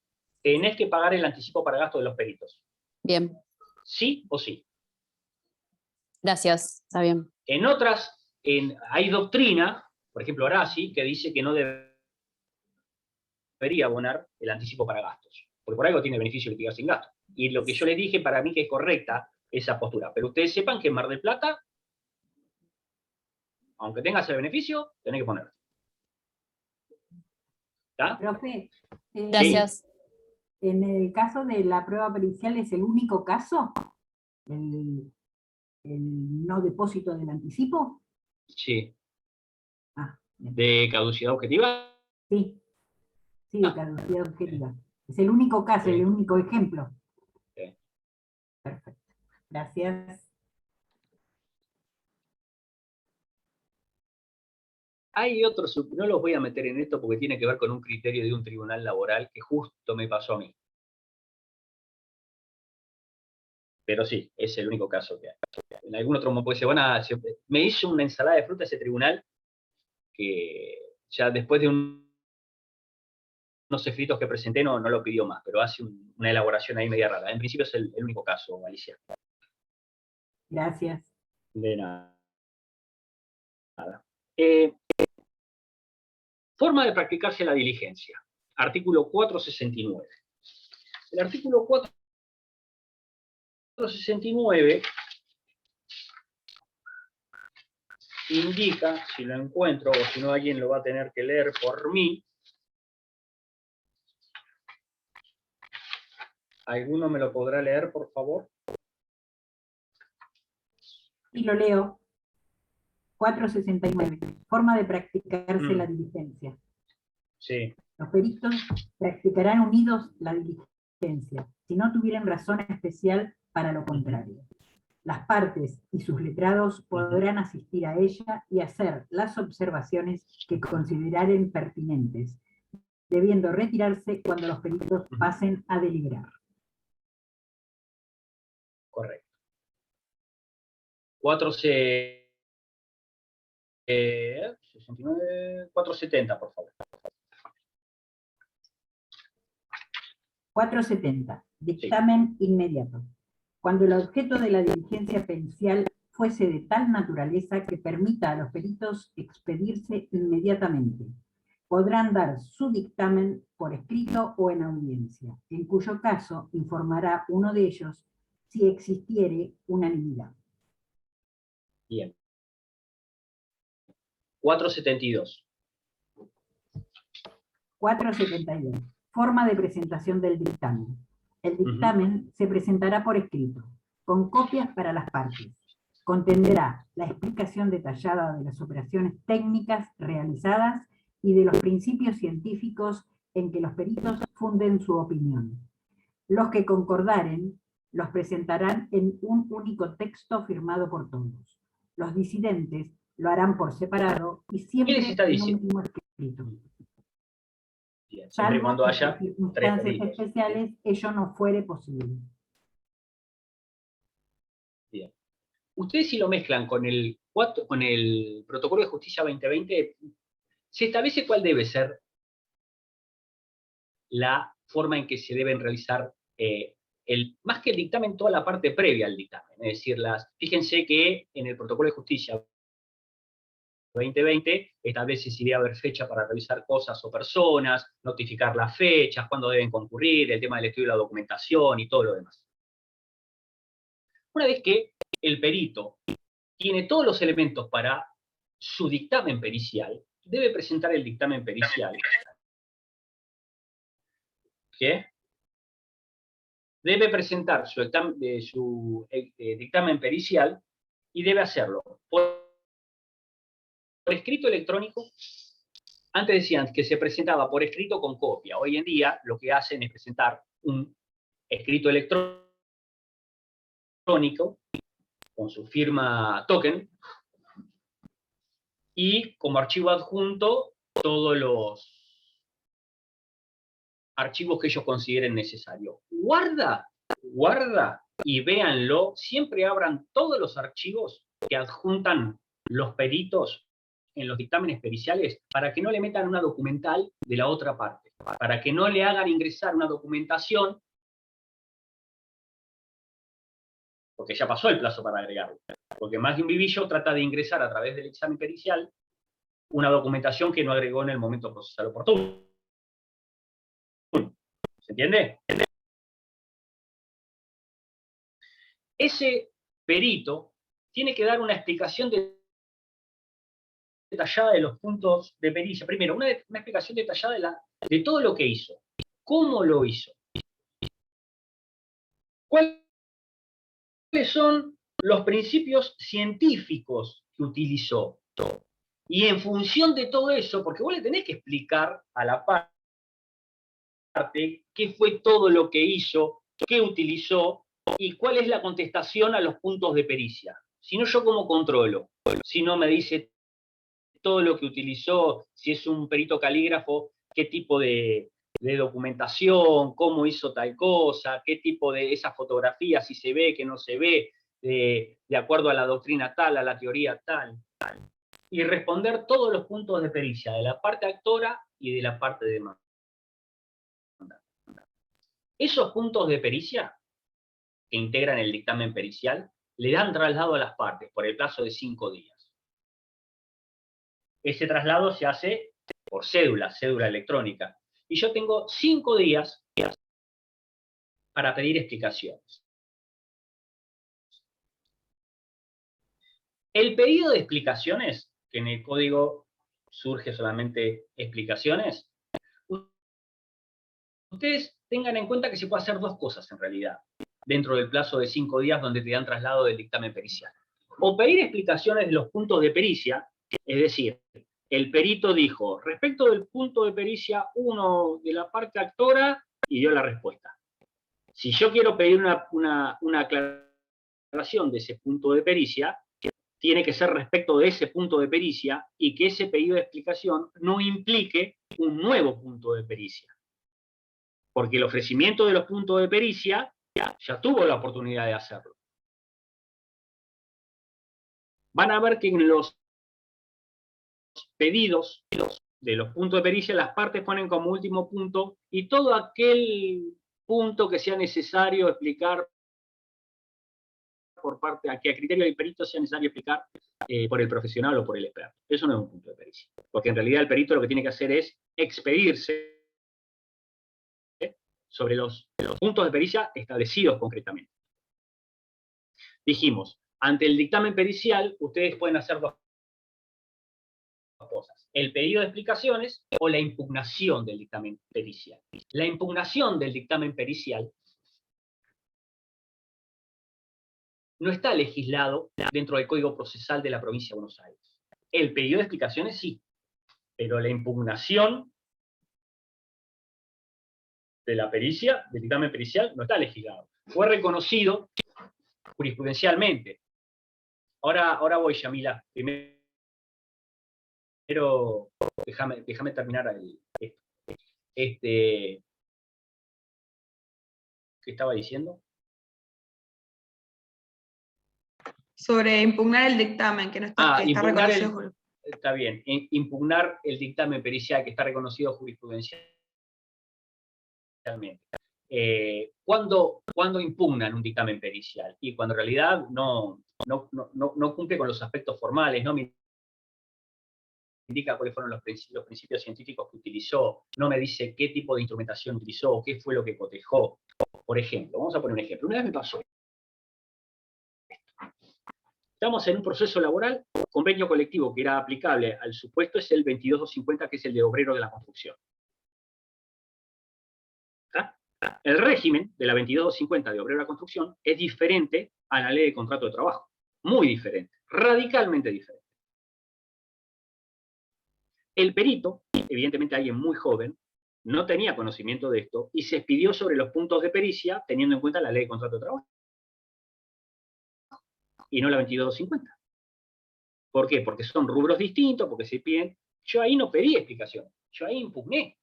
tenés que pagar el anticipo para gastos de los peritos. Bien. Sí o sí. Gracias. Está bien. En otras, hay doctrina, por ejemplo Horaci, que dice que no debería abonar el anticipo para gastos, porque por algo tiene beneficio de litigar sin gastos. Y lo que yo les dije, para mí que es correcta esa postura. Pero ustedes sepan que en Mar del Plata, aunque tengas el beneficio, tenés que ponerlo. ¿Está? Profe, Gracias. en el caso de la prueba pericial, ¿es el único caso? ¿El no depósito del anticipo? Sí. Ah, bien. ¿De caducidad objetiva? Sí, de caducidad objetiva. Es el único caso, Sí. el único ejemplo. Sí. Perfecto. Gracias. Hay otros, no los voy a meter en esto porque tiene que ver con un criterio de un tribunal laboral que justo me pasó a mí. Pero sí, es el único caso que hay. En algún otro me puede decir, me hizo una ensalada de fruta ese tribunal que ya después de unos escritos que presenté no lo pidió más, pero hace una elaboración ahí media rara. En principio es el único caso, Alicia. Gracias. De nada. Forma de practicarse la diligencia. Artículo 469. El artículo 469 indica, si lo encuentro, o si no alguien lo va a tener que leer por mí. ¿Alguno me lo podrá leer, por favor? Y lo leo. 469. Forma de practicarse la diligencia. Sí. Los peritos practicarán unidos la diligencia, si no tuvieran razón especial para lo contrario. Las partes y sus letrados podrán asistir a ella y hacer las observaciones que consideren pertinentes, debiendo retirarse cuando los peritos pasen a deliberar. Correcto. 470, por favor. 470. Dictamen inmediato. Cuando el objeto de la diligencia pericial fuese de tal naturaleza que permita a los peritos expedirse inmediatamente, podrán dar su dictamen por escrito o en audiencia, en cuyo caso informará uno de ellos si existiere unanimidad. Bien. 472. 472. Forma de presentación del dictamen. El dictamen se presentará por escrito, con copias para las partes. Contendrá la explicación detallada de las operaciones técnicas realizadas y de los principios científicos en que los peritos funden su opinión. Los que concordaren los presentarán en un único texto firmado por todos. Los disidentes lo harán por separado y siempre en un mismo escrito. Bien, siempre y cuando haya en circunstancias especiales, ello no fuere posible. Bien. Ustedes si lo mezclan con el Protocolo de Justicia 2020, se establece cuál debe ser la forma en que se deben realizar, más que el dictamen, toda la parte previa al dictamen. Es decir, fíjense que en el Protocolo de Justicia 2020 establece si debe haber fecha para revisar cosas o personas, notificar las fechas, cuándo deben concurrir, el tema del estudio de la documentación y todo lo demás. Una vez que el perito tiene todos los elementos para su dictamen pericial, debe presentar el dictamen pericial. ¿Qué? Debe presentar su dictamen pericial y debe hacerlo por escrito electrónico. Antes decían que se presentaba por escrito con copia. Hoy en día lo que hacen es presentar un escrito electrónico con su firma token y como archivo adjunto todos los archivos que ellos consideren necesarios. Guarda y véanlo, siempre abran todos los archivos que adjuntan los peritos en los dictámenes periciales para que no le metan una documental de la otra parte, para que no le hagan ingresar una documentación, porque ya pasó el plazo para agregarlo. Porque más de un vivillo trata de ingresar a través del examen pericial una documentación que no agregó en el momento procesal oportuno. ¿Se entiende? Ese perito tiene que dar una explicación detallada de los puntos de pericia. Primero, una explicación detallada de todo lo que hizo. ¿Cómo lo hizo? ¿Cuáles son los principios científicos que utilizó? Y en función de todo eso, porque vos le tenés que explicar a la parte qué fue todo lo que hizo, qué utilizó y cuál es la contestación a los puntos de pericia. Si no, ¿yo cómo controlo? Si no me dice todo lo que utilizó, si es un perito calígrafo, qué tipo de documentación, cómo hizo tal cosa, qué tipo de esa fotografía, si se ve, que no se ve, de acuerdo a la doctrina tal, a la teoría tal. Y responder todos los puntos de pericia, de la parte actora y de la parte de demanda. Esos puntos de pericia que integran el dictamen pericial le dan traslado a las partes por el plazo de 5 días. Ese traslado se hace por cédula electrónica. Y yo tengo 5 días para pedir explicaciones. El pedido de explicaciones, que en el código surge solamente explicaciones, ustedes tengan en cuenta que se puede hacer dos cosas en realidad, dentro del plazo de 5 días donde te dan traslado del dictamen pericial. O pedir explicaciones de los puntos de pericia, es decir, el perito dijo, respecto del punto de pericia 1 de la parte actora, y dio la respuesta. Si yo quiero pedir una aclaración de ese punto de pericia, tiene que ser respecto de ese punto de pericia y que ese pedido de explicación no implique un nuevo punto de pericia. Porque el ofrecimiento de los puntos de pericia ya tuvo la oportunidad de hacerlo. Van a ver que en los pedidos de los puntos de pericia, las partes ponen como último punto y todo aquel punto que sea necesario explicar por parte, a que a criterio del perito sea necesario explicar por el profesional o por el experto. Eso no es un punto de pericia. Porque en realidad el perito lo que tiene que hacer es expedirse sobre los puntos de pericia establecidos concretamente. Dijimos, ante el dictamen pericial, ustedes pueden hacer dos cosas. El pedido de explicaciones o la impugnación del dictamen pericial. La impugnación del dictamen pericial no está legislado dentro del Código Procesal de la Provincia de Buenos Aires. El pedido de explicaciones sí, pero la impugnación de la pericia, del dictamen pericial, no está legislado. Fue reconocido jurisprudencialmente. Ahora voy, Yamila. Primero, déjame terminar esto. ¿Qué estaba diciendo? Sobre impugnar el dictamen, que no está, que está reconocido. Está bien, impugnar el dictamen pericial que está reconocido jurisprudencialmente. ¿Cuándo impugnan un dictamen pericial? Y cuando en realidad no cumple con los aspectos formales, no me indica cuáles fueron los principios científicos que utilizó, no me dice qué tipo de instrumentación utilizó, o qué fue lo que cotejó. Por ejemplo, vamos a poner un ejemplo. Una vez me pasó. Estamos en un proceso laboral, convenio colectivo que era aplicable al supuesto es el 22250, que es el de obrero de la construcción. ¿Está? El régimen de la 22250 de obrero de la construcción es diferente a la ley de contrato de trabajo. Muy diferente, radicalmente diferente. El perito, evidentemente alguien muy joven, no tenía conocimiento de esto y se expidió sobre los puntos de pericia teniendo en cuenta la ley de contrato de trabajo. Y no la 22250. ¿Por qué? Porque son rubros distintos, porque se piden. Yo ahí no pedí explicación, yo ahí impugné.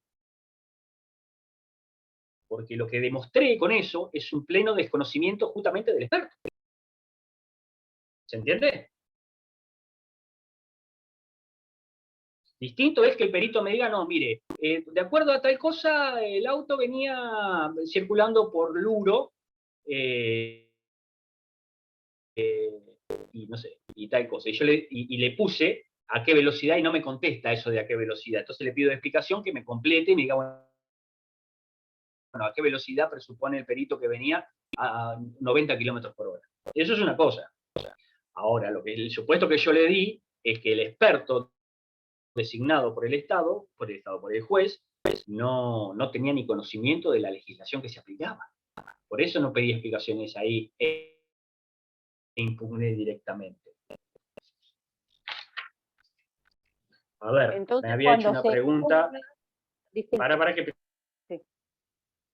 Porque lo que demostré con eso es un pleno desconocimiento justamente del experto. ¿Se entiende? Distinto es que el perito me diga, no, mire, de acuerdo a tal cosa, el auto venía circulando por Luro, y no sé, y tal cosa. Y yo le puse a qué velocidad y no me contesta eso de a qué velocidad. Entonces le pido explicación que me complete y me diga, bueno, a qué velocidad presupone el perito que venía a 90 kilómetros por hora. Eso es una cosa. Ahora, el supuesto que yo le di es que el experto designado por el juez, no tenía ni conocimiento de la legislación que se aplicaba. Por eso no pedí explicaciones ahí e impugné directamente. A ver, Entonces, me había hecho una pregunta. Para que sí.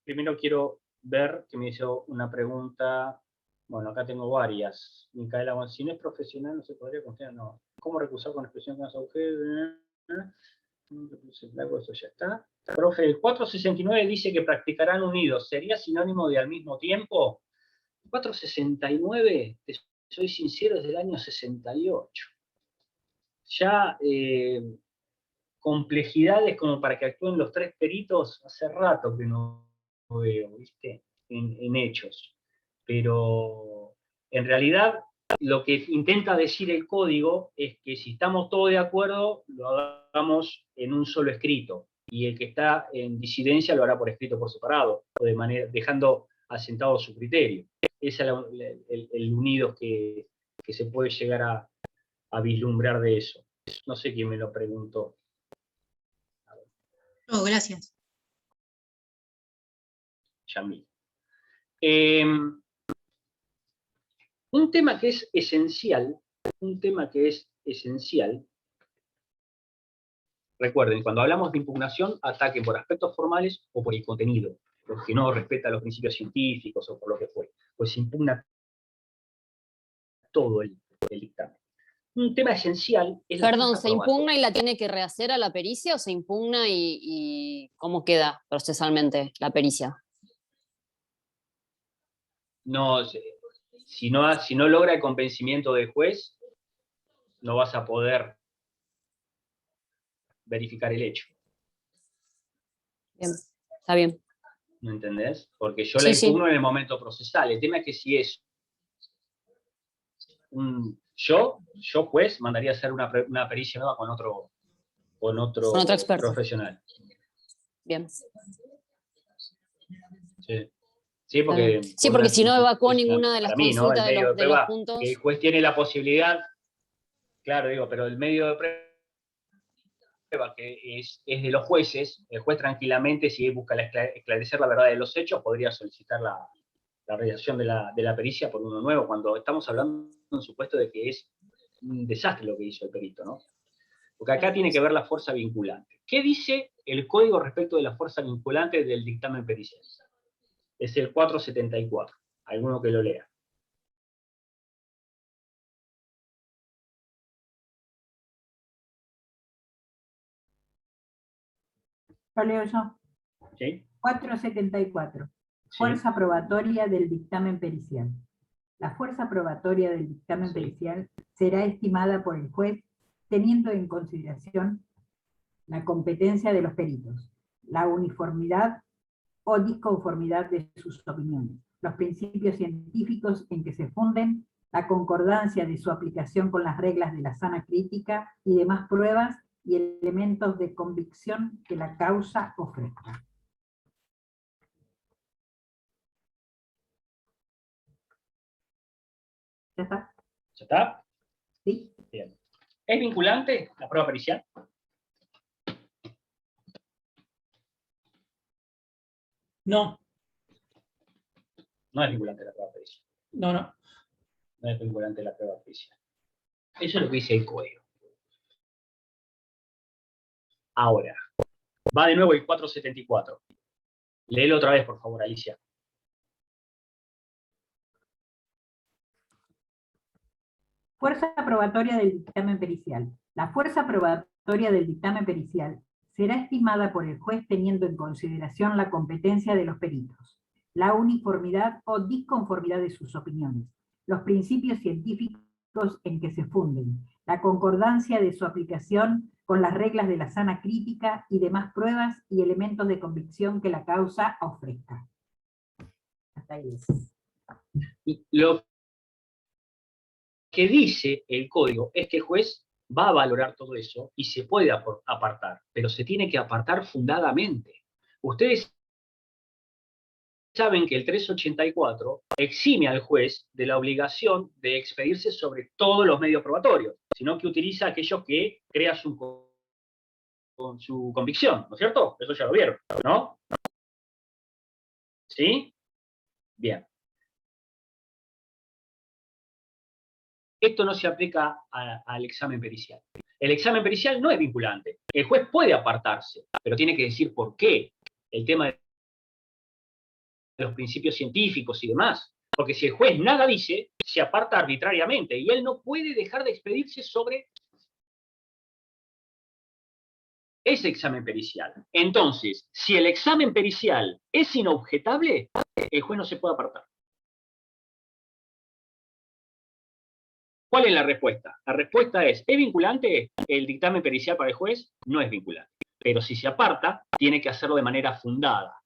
Primero quiero ver que me hizo una pregunta. Bueno, acá tengo varias. Micaela, si no es profesional, no se podría confiar, no. ¿Cómo recusar con expresión que no se agujero? Eso ya está. Profe, el 469 dice que practicarán unidos. ¿Sería sinónimo de al mismo tiempo? 469, te soy sincero, es del año 68. Ya complejidades como para que actúen los tres peritos, hace rato que no veo, ¿viste? En hechos. Pero en realidad lo que intenta decir el código es que si estamos todos de acuerdo, lo hagamos en un solo escrito, y el que está en disidencia lo hará por escrito por separado, o de manera, dejando asentado su criterio. Ese es el unido que se puede llegar a vislumbrar de eso. No sé quién me lo preguntó. No, gracias. Yamil. Un tema que es esencial, recuerden, cuando hablamos de impugnación, ataquen por aspectos formales o por el contenido, porque no respeta los principios científicos o por lo que fue, pues se impugna todo el dictamen. Un tema esencial es la Perdón, fuerza ¿se impugna probatoria. y la tiene que rehacer a la pericia o se impugna y cómo queda procesalmente la pericia? No, si no logra el convencimiento del juez, no vas a poder verificar el hecho. Bien, está bien. ¿No entendés? Porque yo Sí, la impugno sí. en el momento procesal. El tema es que si es yo juez, mandaría a hacer una pericia nueva con otro Con otro experto. profesional. Bien. Sí, porque, sí, porque si no evacuó ninguna de las para mí, ¿no? consultas El medio de los puntos. que el juez tiene la posibilidad, claro, digo, pero el medio de prueba que es de los jueces, el juez tranquilamente, si busca esclarecer la verdad de los hechos, podría solicitar la realización de la pericia por uno nuevo, cuando estamos hablando en supuesto de que es un desastre lo que hizo el perito, ¿no? Porque acá tiene que ver la fuerza vinculante. ¿Qué dice el código respecto de la fuerza vinculante del dictamen pericial? Es el 474. Alguno que lo lea. Lo leo yo. ¿Sí? 474. Sí. Fuerza probatoria del dictamen pericial. La fuerza probatoria del dictamen Sí. pericial será estimada por el juez teniendo en consideración la competencia de los peritos, la uniformidad o disconformidad de sus opiniones, los principios científicos en que se funden, la concordancia de su aplicación con las reglas de la sana crítica y demás pruebas y elementos de convicción que la causa ofrezca. ¿Ya está? ¿Ya está? ¿Sí? Bien. ¿Es vinculante la prueba pericial? No. No es vinculante la prueba pericial. No. No es vinculante la prueba pericial. Eso es lo que dice el código. Ahora, va de nuevo el 474. Léelo otra vez, por favor, Alicia. Fuerza probatoria del dictamen pericial. La fuerza probatoria del dictamen pericial será estimada por el juez teniendo en consideración la competencia de los peritos, la uniformidad o disconformidad de sus opiniones, los principios científicos en que se funden, la concordancia de su aplicación con con las reglas de la sana crítica y demás pruebas y elementos de convicción que la causa ofrezca. Hasta ahí es. Lo que dice el código es que el juez va a valorar todo eso y se puede apartar, pero se tiene que apartar fundadamente. Ustedes saben que el 384 exime al juez de la obligación de expedirse sobre todos los medios probatorios, sino que utiliza aquellos que crea con su convicción, ¿no es cierto? Eso ya lo vieron, ¿no? ¿Sí? Bien. Esto no se aplica al examen pericial. El examen pericial no es vinculante. El juez puede apartarse, pero tiene que decir por qué. El tema de los principios científicos y demás. Porque si el juez nada dice, se aparta arbitrariamente y él no puede dejar de expedirse sobre ese examen pericial. Entonces, si el examen pericial es inobjetable, el juez no se puede apartar. ¿Cuál es la respuesta? La respuesta ¿es vinculante el dictamen pericial para el juez? No es vinculante. Pero si se aparta, tiene que hacerlo de manera fundada.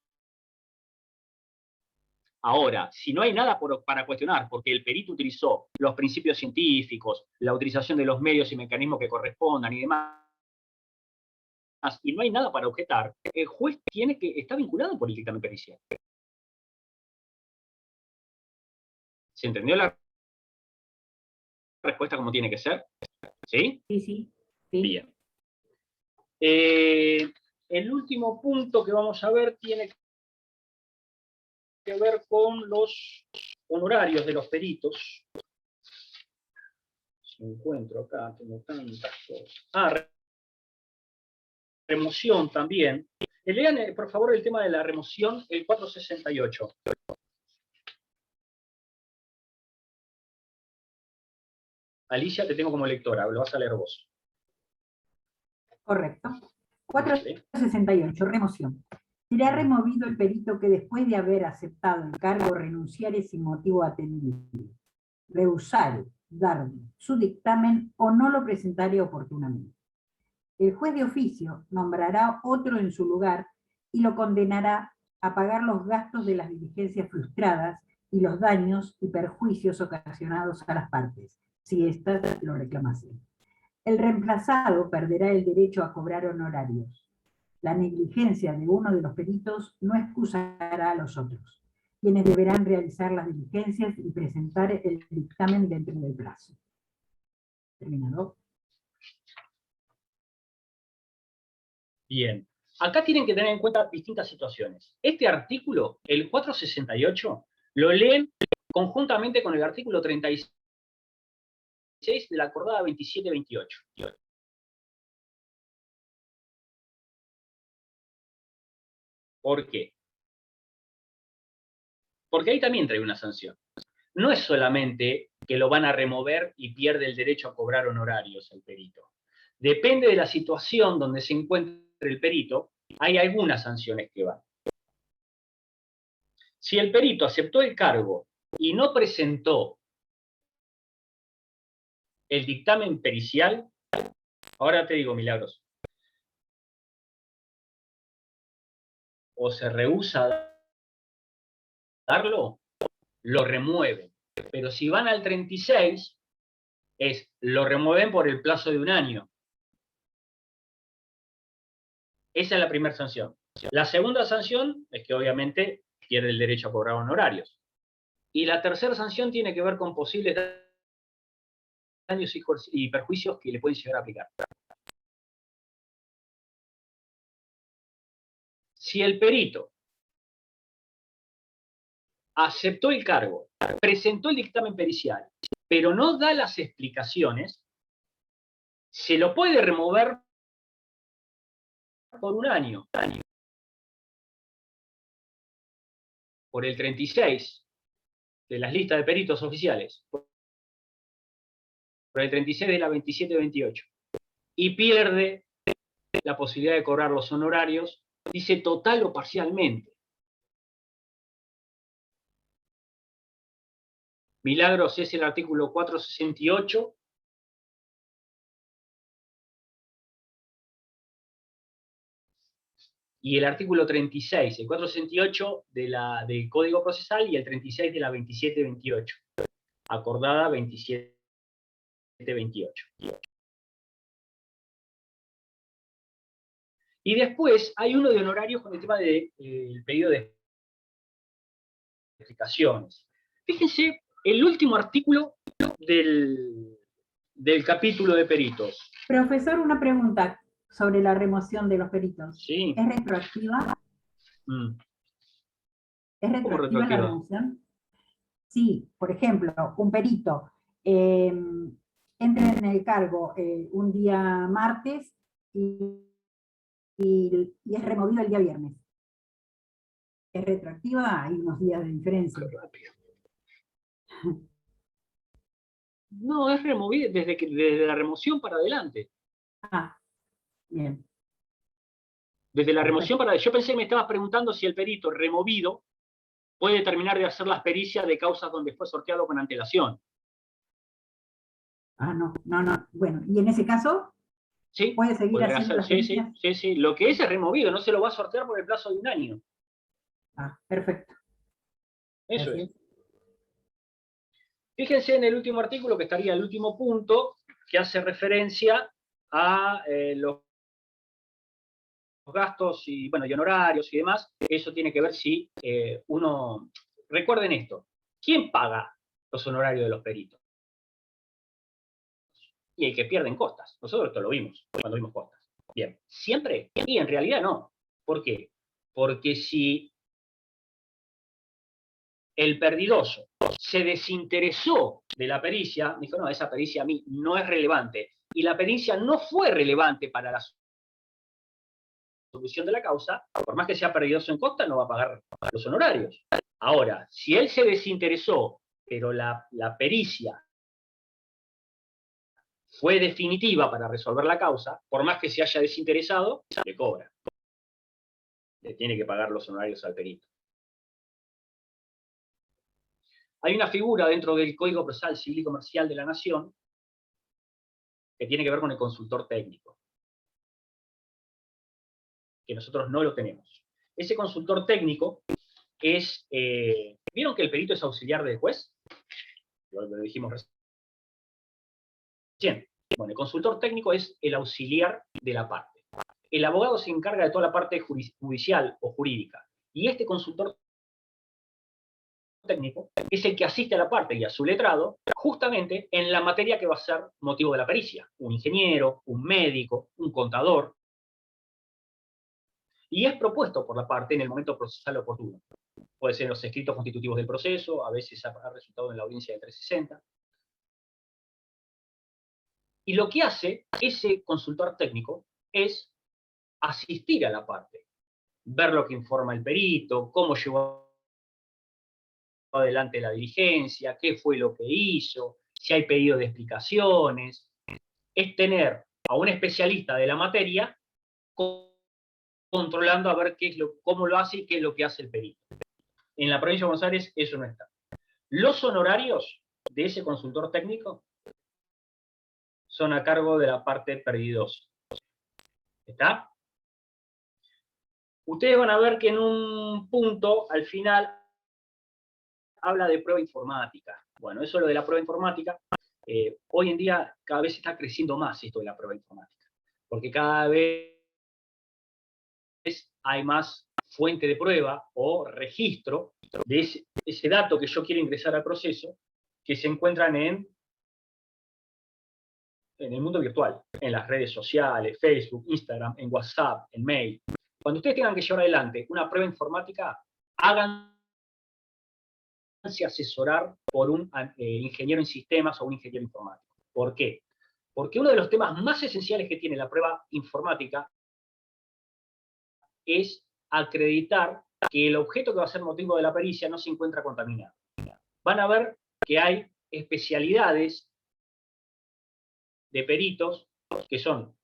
Ahora, si no hay nada para cuestionar, porque el perito utilizó los principios científicos, la utilización de los medios y mecanismos que correspondan y demás, y no hay nada para objetar, el juez está vinculado por el dictamen pericial. ¿Se entendió la respuesta como tiene que ser? ¿Sí? Sí, sí. Bien. El último punto que vamos a ver tiene que ver con los honorarios de los peritos. Si encuentro acá, tengo tantas cosas. Remoción también. Lean, por favor, el tema de la remoción, el 468. Alicia, te tengo como lectora, lo vas a leer vos. Correcto. 468, remoción. Será removido el perito que después de haber aceptado el cargo renunciare sin motivo atendible, rehusare dar su dictamen o no lo presentare oportunamente. El juez de oficio nombrará otro en su lugar y lo condenará a pagar los gastos de las diligencias frustradas y los daños y perjuicios ocasionados a las partes, si éstas lo reclamasen. El reemplazado perderá el derecho a cobrar honorarios. La negligencia de uno de los peritos no excusará a los otros, quienes deberán realizar las diligencias y presentar el dictamen dentro del plazo. ¿Terminado? Bien. Acá tienen que tener en cuenta distintas situaciones. Este artículo, el 468, lo leen conjuntamente con el artículo 36 de la acordada 2728. ¿Por qué? Porque ahí también trae una sanción. No es solamente que lo van a remover y pierde el derecho a cobrar honorarios el perito. Depende de la situación donde se encuentre el perito, hay algunas sanciones que van. Si el perito aceptó el cargo y no presentó el dictamen pericial, ahora te digo, Milagros, o se rehúsa a darlo, lo remueven. Pero si van al 36, lo remueven por el plazo de 1 año. Esa es la primera sanción. La segunda sanción es que obviamente pierde el derecho a cobrar honorarios. Y la tercera sanción tiene que ver con posibles daños y perjuicios que le pueden llegar a aplicar. Si el perito aceptó el cargo, presentó el dictamen pericial, pero no da las explicaciones, se lo puede remover por 1 año. Por el 36 de las listas de peritos oficiales. Por el 36 de la 2728. Y pierde la posibilidad de cobrar los honorarios, dice total o parcialmente. Milagros es el artículo 468 y el artículo 36, el 468 del Código Procesal y el 36 de la 2728, acordada 2728. Y después hay uno de honorarios con el tema del pedido de explicaciones. Fíjense, el último artículo del capítulo de peritos. Profesor, una pregunta sobre la remoción de los peritos. Sí. ¿Es retroactiva? ¿Es ¿Cómo retroactiva la retroactiva? remoción? Sí, por ejemplo, un perito entra en el cargo un día martes y es removido el día viernes. ¿Es retroactiva? Hay unos días de diferencia. No, es removido desde la remoción para adelante. Ah, bien. Desde la remoción para adelante. Yo pensé que me estabas preguntando si el perito removido puede terminar de hacer las pericias de causas donde fue sorteado con antelación. Ah, no. Bueno, ¿y en ese caso? ¿Sí? ¿Puede seguir haciendo las pericias? Sí. Lo que es removido, no se lo va a sortear por el plazo de un año. Ah, perfecto. Eso Gracias. es. Fíjense en el último artículo, que estaría el último punto, que hace referencia a los gastos y honorarios y demás. Eso tiene que ver si uno... Recuerden esto, ¿quién paga los honorarios de los peritos? Y el que pierde en costas. Nosotros esto lo vimos cuando vimos costas. Bien, ¿siempre? Y en realidad no. ¿Por qué? Porque si el perdidoso se desinteresó de la pericia, dijo, no, esa pericia a mí no es relevante, y la pericia no fue relevante para la solución de la causa, por más que sea perdidoso en costa, no va a pagar los honorarios. Ahora, si él se desinteresó, pero la pericia fue definitiva para resolver la causa, por más que se haya desinteresado, le cobra. Le tiene que pagar los honorarios al perito. Hay una figura dentro del Código Procesal Civil y Comercial de la Nación que tiene que ver con el consultor técnico, que nosotros no lo tenemos. Ese consultor técnico es... ¿Vieron que el perito es auxiliar del juez? Lo dijimos recién. Bueno, el consultor técnico es el auxiliar de la parte. El abogado se encarga de toda la parte judicial o jurídica. Y este consultor técnico es el que asiste a la parte y a su letrado justamente en la materia que va a ser motivo de la pericia. Un ingeniero, un médico, un contador. Y es propuesto por la parte en el momento procesal oportuno. Puede ser en los escritos constitutivos del proceso, a veces ha resultado en la audiencia de 360. Y lo que hace ese consultor técnico es asistir a la parte, ver lo que informa el perito, cómo llevó adelante la diligencia, qué fue lo que hizo, si hay pedido de explicaciones. Es tener a un especialista de la materia controlando a ver cómo lo hace y qué es lo que hace el perito. En la provincia de Buenos Aires eso no está. Los honorarios de ese consultor técnico son a cargo de la parte perdidosa. ¿Está? Ustedes van a ver que en un punto, al final, habla de prueba informática. Bueno, eso lo de la prueba informática, hoy en día cada vez está creciendo más esto de la prueba informática, porque cada vez hay más fuente de prueba o registro de ese dato que yo quiero ingresar al proceso, que se encuentran en el mundo virtual, en las redes sociales, Facebook, Instagram, en WhatsApp, en mail. Cuando ustedes tengan que llevar adelante una prueba informática, háganse asesorar por un ingeniero en sistemas o un ingeniero informático. ¿Por qué? Porque uno de los temas más esenciales que tiene la prueba informática es acreditar que el objeto que va a ser motivo de la pericia no se encuentra contaminado. Van a ver que hay especialidades de peritos que son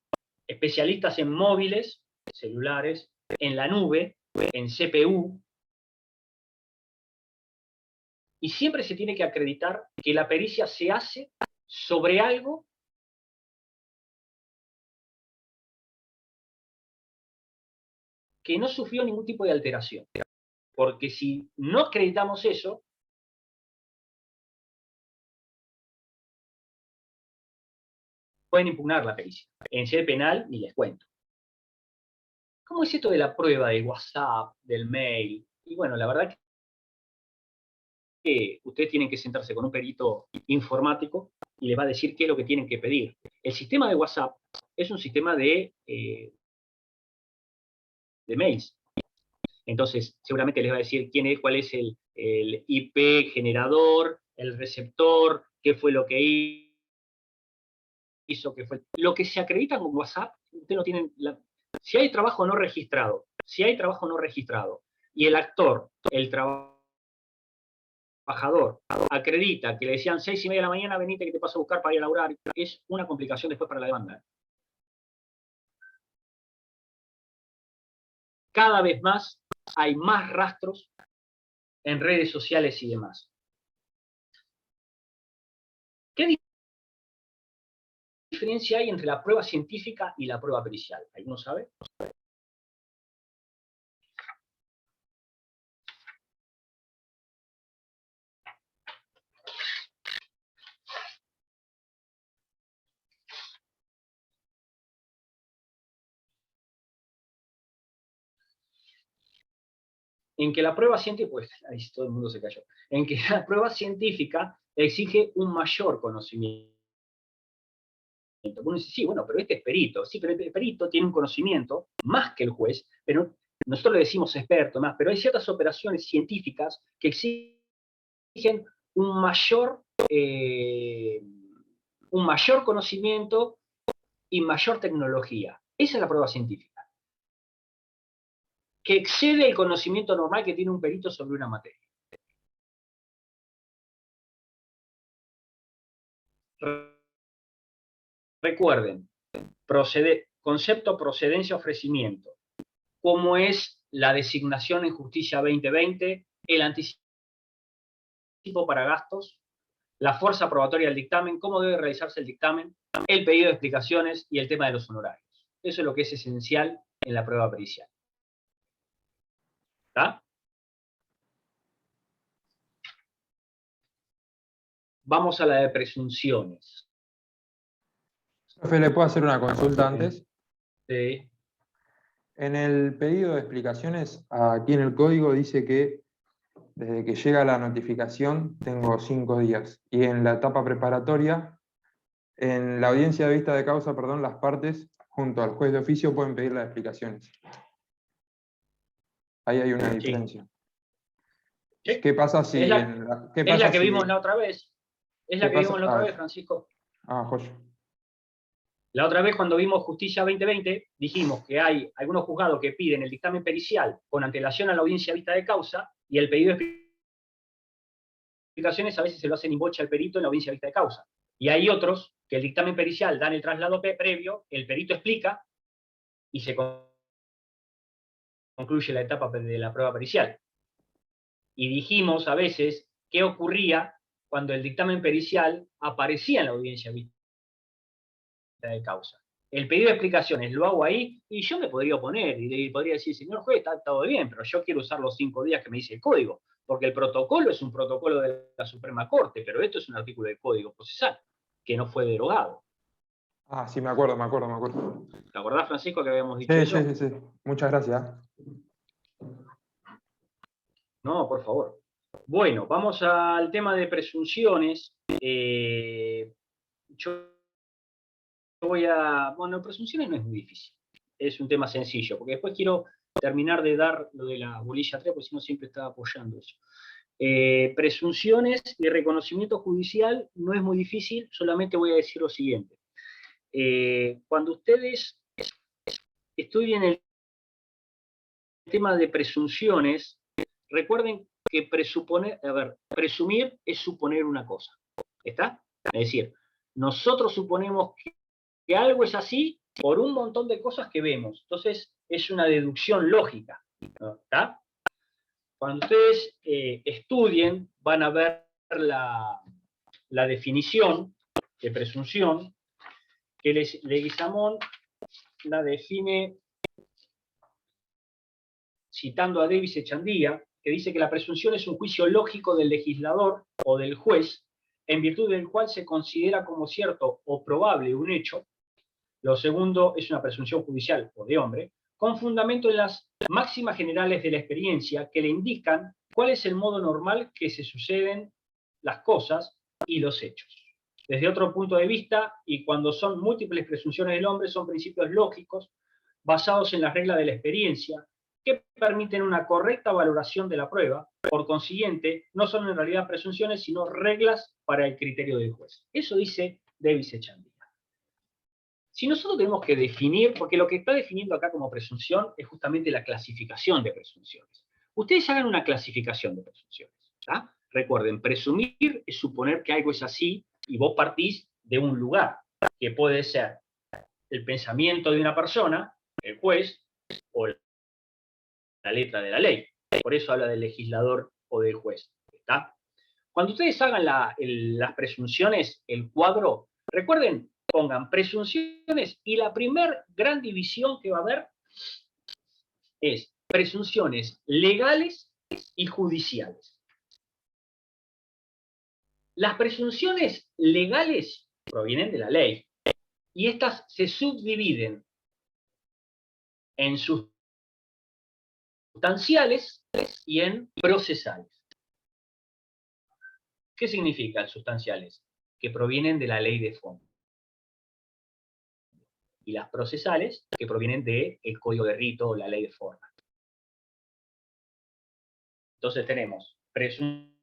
especialistas en móviles, celulares, en la nube, en CPU, y siempre se tiene que acreditar que la pericia se hace sobre algo que no sufrió ningún tipo de alteración. Porque si no acreditamos eso, pueden impugnar la pericia. En sede penal, ni les cuento. ¿Cómo es esto de la prueba del WhatsApp, del mail? Y bueno, la verdad que ustedes tienen que sentarse con un perito informático y les va a decir qué es lo que tienen que pedir. El sistema de WhatsApp es un sistema de mails. Entonces, seguramente les va a decir cuál es el IP generador, el receptor, qué fue lo que hizo, qué fue. Lo que se acredita con WhatsApp, ustedes no tienen. Si hay trabajo no registrado, y el actor, el trabajador, acredita que le decían 6:30 de la mañana, venite que te paso a buscar para ir a laburar, es una complicación después para la demanda. Cada vez más hay más rastros en redes sociales y demás. ¿Qué diferencia hay entre la prueba científica y la prueba pericial? ¿Alguno sabe? En que la prueba científica, pues ahí todo el mundo se cayó, en que la prueba científica exige un mayor conocimiento. Uno dice, sí, bueno, pero este es perito. Sí, pero el perito tiene un conocimiento más que el juez, pero nosotros le decimos experto más, pero hay ciertas operaciones científicas que exigen un mayor conocimiento y mayor tecnología. Esa es la prueba científica, que excede el conocimiento normal que tiene un perito sobre una materia. Recuerden, concepto, procedencia, ofrecimiento. ¿Cómo es la designación en Justicia 2020? El anticipo para gastos, la fuerza probatoria del dictamen, cómo debe realizarse el dictamen, el pedido de explicaciones y el tema de los honorarios. Eso es lo que es esencial en la prueba pericial. ¿Está? Vamos a la de presunciones. Profe, ¿le puedo hacer una consulta antes? Sí. En el pedido de explicaciones, aquí en el código dice que desde que llega la notificación tengo 5 días. Y en la etapa preparatoria, en la audiencia de vista de causa, perdón, las partes, junto al juez de oficio, pueden pedir las explicaciones. Ahí hay una diferencia. Sí. ¿Qué pasa si... Es la que vimos la otra vez. Es la que vimos la otra vez, Francisco. Joya. La otra vez, cuando vimos Justicia 2020, dijimos que hay algunos juzgados que piden el dictamen pericial con antelación a la audiencia vista de causa, y el pedido de explicaciones a veces se lo hacen in voce al perito en la audiencia vista de causa. Y hay otros que el dictamen pericial dan el traslado previo, el perito explica, y se concluye la etapa de la prueba pericial. Y dijimos a veces qué ocurría cuando el dictamen pericial aparecía en la audiencia vista de causa. El pedido de explicaciones lo hago ahí y yo me podría oponer y podría decir, señor juez, está todo bien, pero yo quiero usar los 5 días que me dice el código, porque el protocolo es un protocolo de la Suprema Corte, pero esto es un artículo del Código Procesal, que no fue derogado. Sí, me acuerdo. ¿Te acordás, Francisco, que habíamos dicho eso? Sí. Muchas gracias. No, por favor. Bueno, vamos al tema de presunciones. Bueno, presunciones no es muy difícil. Es un tema sencillo, porque después quiero terminar de dar lo de la bolilla 3, porque si no siempre estaba apoyando eso. Presunciones y reconocimiento judicial no es muy difícil, solamente voy a decir lo siguiente. Cuando ustedes estudien el tema de presunciones, recuerden que presumir es suponer una cosa. ¿Está? Es decir, nosotros suponemos que algo es así por un montón de cosas que vemos. Entonces, es una deducción lógica. ¿Está? Cuando ustedes estudien, van a ver la definición de presunción, que Leguizamón la define citando a Davis Echandía, que dice que la presunción es un juicio lógico del legislador o del juez, en virtud del cual se considera como cierto o probable un hecho. Lo segundo es una presunción judicial o de hombre, con fundamento en las máximas generales de la experiencia que le indican cuál es el modo normal que se suceden las cosas y los hechos. Desde otro punto de vista, y cuando son múltiples presunciones del hombre, son principios lógicos basados en las reglas de la experiencia que permiten una correcta valoración de la prueba. Por consiguiente, no son en realidad presunciones, sino reglas para el criterio del juez. Eso dice Davis Echandía. Si nosotros tenemos que definir, porque lo que está definiendo acá como presunción es justamente la clasificación de presunciones. Ustedes hagan una clasificación de presunciones. ¿Tá? Recuerden, presumir es suponer que algo es así y vos partís de un lugar, que puede ser el pensamiento de una persona, el juez, o la letra de la ley. Por eso habla del legislador o del juez. ¿Tá? Cuando ustedes hagan las presunciones, el cuadro, recuerden, pongan presunciones y la primer gran división que va a haber es presunciones legales y judiciales. Las presunciones legales provienen de la ley y estas se subdividen en sustanciales y en procesales. ¿Qué significa sustanciales? Que provienen de la ley de fondo. Y las procesales, que provienen del código de rito o la ley de forma. Entonces tenemos presunciones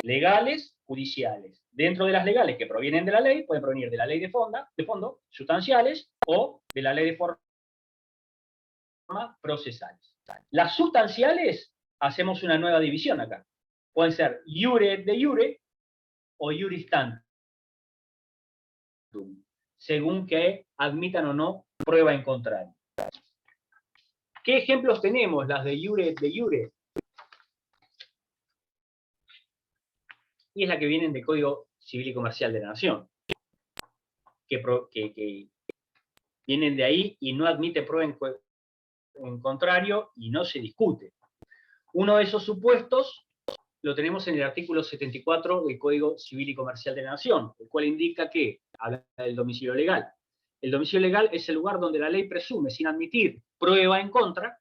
legales, judiciales. Dentro de las legales que provienen de la ley, pueden provenir de la ley de fondo, sustanciales, o de la ley de forma, procesales. Las sustanciales, hacemos una nueva división acá. Pueden ser iure et de iure o iuris tantum, según que admitan o no prueba en contrario. ¿Qué ejemplos tenemos? Las de iure et de iure. Y es la que vienen del Código Civil y Comercial de la Nación. Que vienen de ahí y no admite prueba en contrario y no se discute. Uno de esos supuestos lo tenemos en el artículo 74 del Código Civil y Comercial de la Nación, el cual indica que, habla del domicilio legal. El domicilio legal es el lugar donde la ley presume, sin admitir prueba en contra,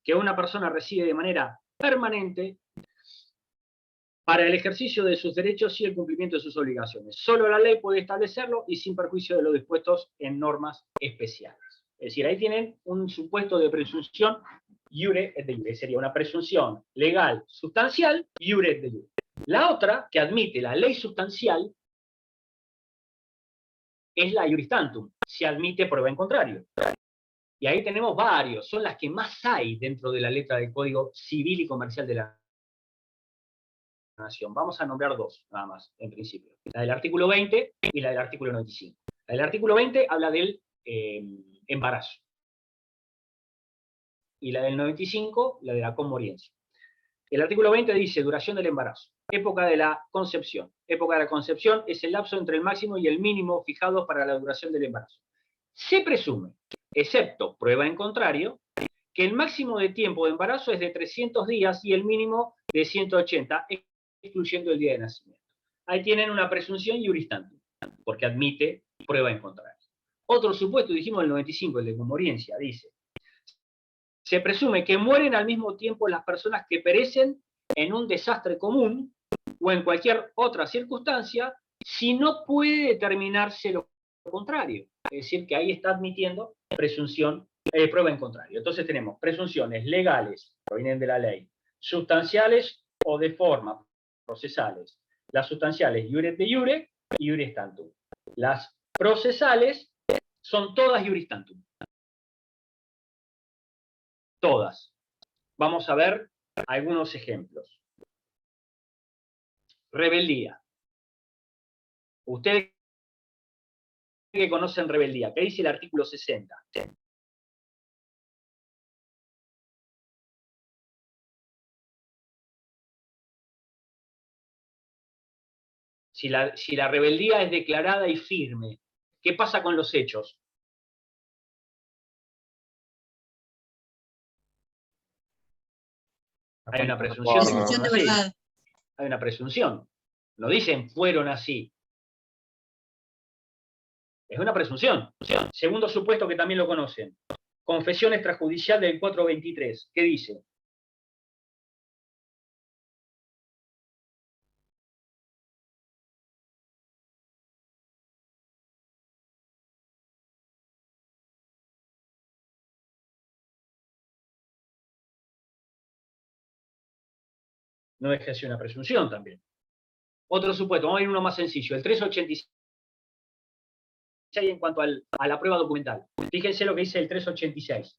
que una persona reside de manera permanente para el ejercicio de sus derechos y el cumplimiento de sus obligaciones. Solo la ley puede establecerlo y sin perjuicio de lo dispuestos en normas especiales. Es decir, ahí tienen un supuesto de presunción iure et de iure. Sería una presunción legal sustancial, iure et de iure. La otra, que admite la ley sustancial, es la iuris tantum. Se admite prueba en contrario. Y ahí tenemos varios. Son las que más hay dentro de la letra del Código Civil y Comercial de la Nación. Vamos a nombrar dos, nada más, en principio. La del artículo 20 y la del artículo 95. La del artículo 20 habla del embarazo. Y la del 95, la de la conmoriencia. El artículo 20 dice duración del embarazo, época de la concepción. Época de la concepción es el lapso entre el máximo y el mínimo fijados para la duración del embarazo. Se presume, excepto prueba en contrario, que el máximo de tiempo de embarazo es de 300 días y el mínimo de 180, excluyendo el día de nacimiento. Ahí tienen una presunción iuris tantum, porque admite prueba en contrario. Otro supuesto, dijimos el 95, el de conmoriencia, dice: se presume que mueren al mismo tiempo las personas que perecen en un desastre común o en cualquier otra circunstancia si no puede determinarse lo contrario. Es decir, que ahí está admitiendo presunción, prueba en contrario. Entonces tenemos presunciones legales, provienen de la ley, sustanciales o de forma, procesales. Las sustanciales, iure et de iure y iuris tantum. Las procesales son todas iuris tantum. Todas. Vamos a ver algunos ejemplos. Rebeldía. Ustedes que conocen rebeldía, ¿qué dice el artículo 60? Si la rebeldía es declarada y firme, ¿qué pasa con los hechos? Hay una presunción. Presunción de verdad. Hay una presunción. No dicen fueron así. Es una presunción. Segundo supuesto que también lo conocen. Confesión extrajudicial del 423. ¿Qué dice? No deja de ser una presunción también. Otro supuesto, vamos a ir uno más sencillo. El 386 en cuanto a la prueba documental. Fíjense lo que dice el 386.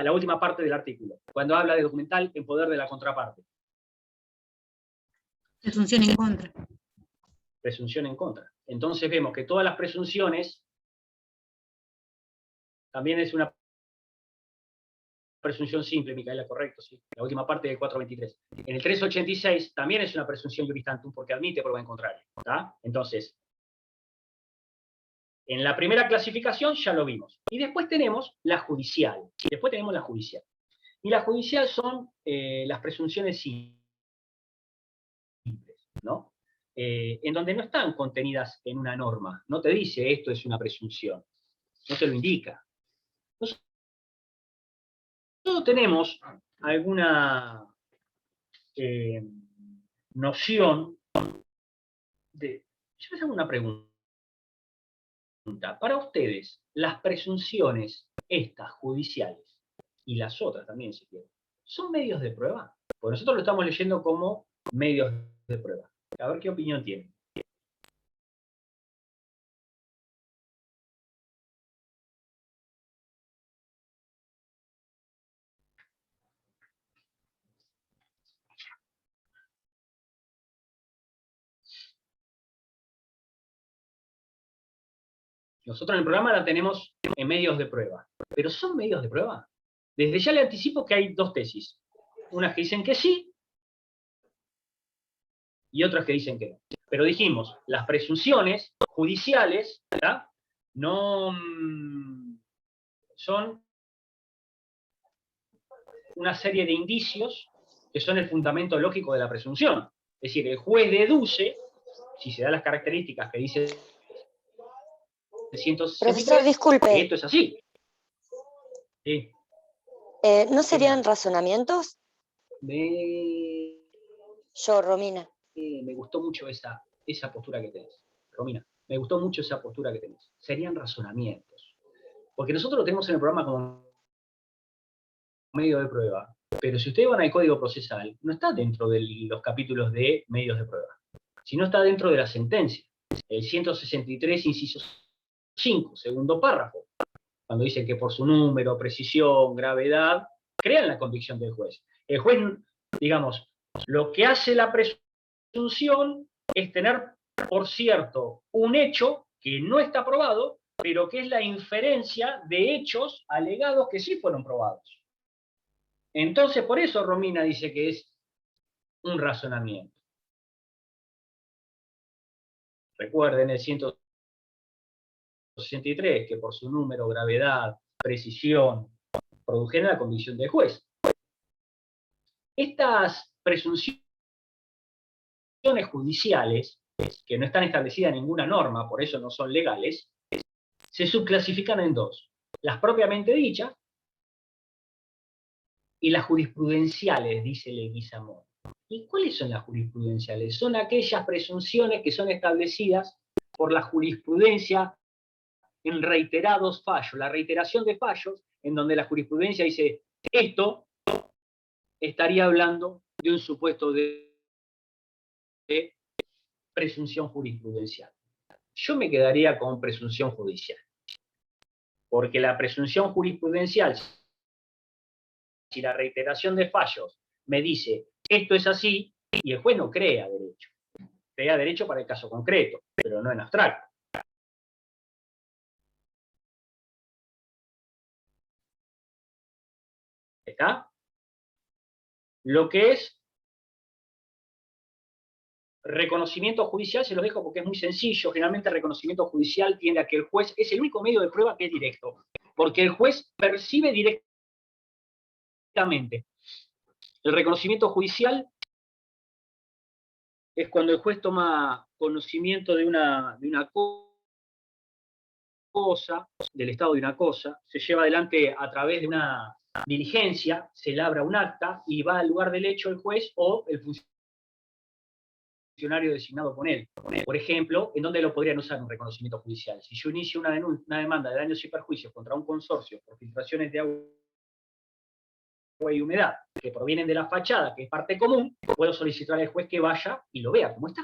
La última parte del artículo. Cuando habla de documental en poder de la contraparte. Presunción en contra. Presunción en contra. Entonces vemos que todas las presunciones también es una presunción simple, Micaela, correcto, sí. La última parte del 423. En el 386 también es una presunción juris tantum porque admite prueba en contrario. ¿Tá? Entonces, en la primera clasificación ya lo vimos. Y después tenemos la judicial. Y la judicial son las presunciones simples, ¿no? En donde no están contenidas en una norma. No te dice esto es una presunción. No te lo indica. Nosotros tenemos alguna noción de... Yo les hago una pregunta. Para ustedes, las presunciones, estas judiciales, y las otras también, si quieren, ¿son medios de prueba? Porque nosotros lo estamos leyendo como medios de prueba. A ver qué opinión tienen. Nosotros en el programa la tenemos en medios de prueba. ¿Pero son medios de prueba? Desde ya le anticipo que hay dos tesis. Unas que dicen que sí, y otras que dicen que no. Pero dijimos, las presunciones judiciales, ¿verdad? No son una serie de indicios que son el fundamento lógico de la presunción. Es decir, el juez deduce, si se dan las características que dice 163, Profesor, disculpe. que esto es así. Sí. ¿No serían razonamientos? Yo, Romina. Me gustó mucho esa postura que tenés. Romina, me gustó mucho esa postura que tenés. Serían razonamientos. Porque nosotros lo tenemos en el programa como medio de prueba. Pero si ustedes van al Código Procesal, no está dentro de los capítulos de medios de prueba, sino está dentro de la sentencia. El 163, inciso 5, segundo párrafo. Cuando dice que por su número, precisión, gravedad, crean la convicción del juez. El juez, digamos, lo que hace la presunción es tener por cierto un hecho que no está probado, pero que es la inferencia de hechos alegados que sí fueron probados. Entonces, por eso Romina dice que es un razonamiento. Recuerden el 163, que por su número, gravedad, precisión, produjeron la convicción del juez. Estas presunciones judiciales, que no están establecidas en ninguna norma, por eso no son legales, se subclasifican en dos. Las propiamente dichas y las jurisprudenciales, dice Leguizamón. ¿Y cuáles son las jurisprudenciales? Son aquellas presunciones que son establecidas por la jurisprudencia en reiterados fallos. La reiteración de fallos, en donde la jurisprudencia dice, esto estaría hablando de un supuesto de presunción jurisprudencial. Yo me quedaría con presunción judicial. Porque la presunción jurisprudencial, si la reiteración de fallos me dice, esto es así, y el juez no crea derecho. Crea derecho para el caso concreto, pero no en abstracto. ¿Está? Lo que es reconocimiento judicial, se los dejo porque es muy sencillo. Generalmente el reconocimiento judicial tiende a que el juez es el único medio de prueba que es directo. Porque el juez percibe directamente El reconocimiento judicial es cuando el juez toma conocimiento de una cosa, del estado de una cosa, se lleva adelante a través de una diligencia, se labra un acta y va al lugar del hecho el juez o el funcionario designado por él. Por ejemplo, ¿en dónde lo podrían usar un reconocimiento judicial? Si yo inicio una demanda de daños y perjuicios contra un consorcio por filtraciones de agua y humedad que provienen de la fachada, que es parte común, puedo solicitar al juez que vaya y lo vea cómo está.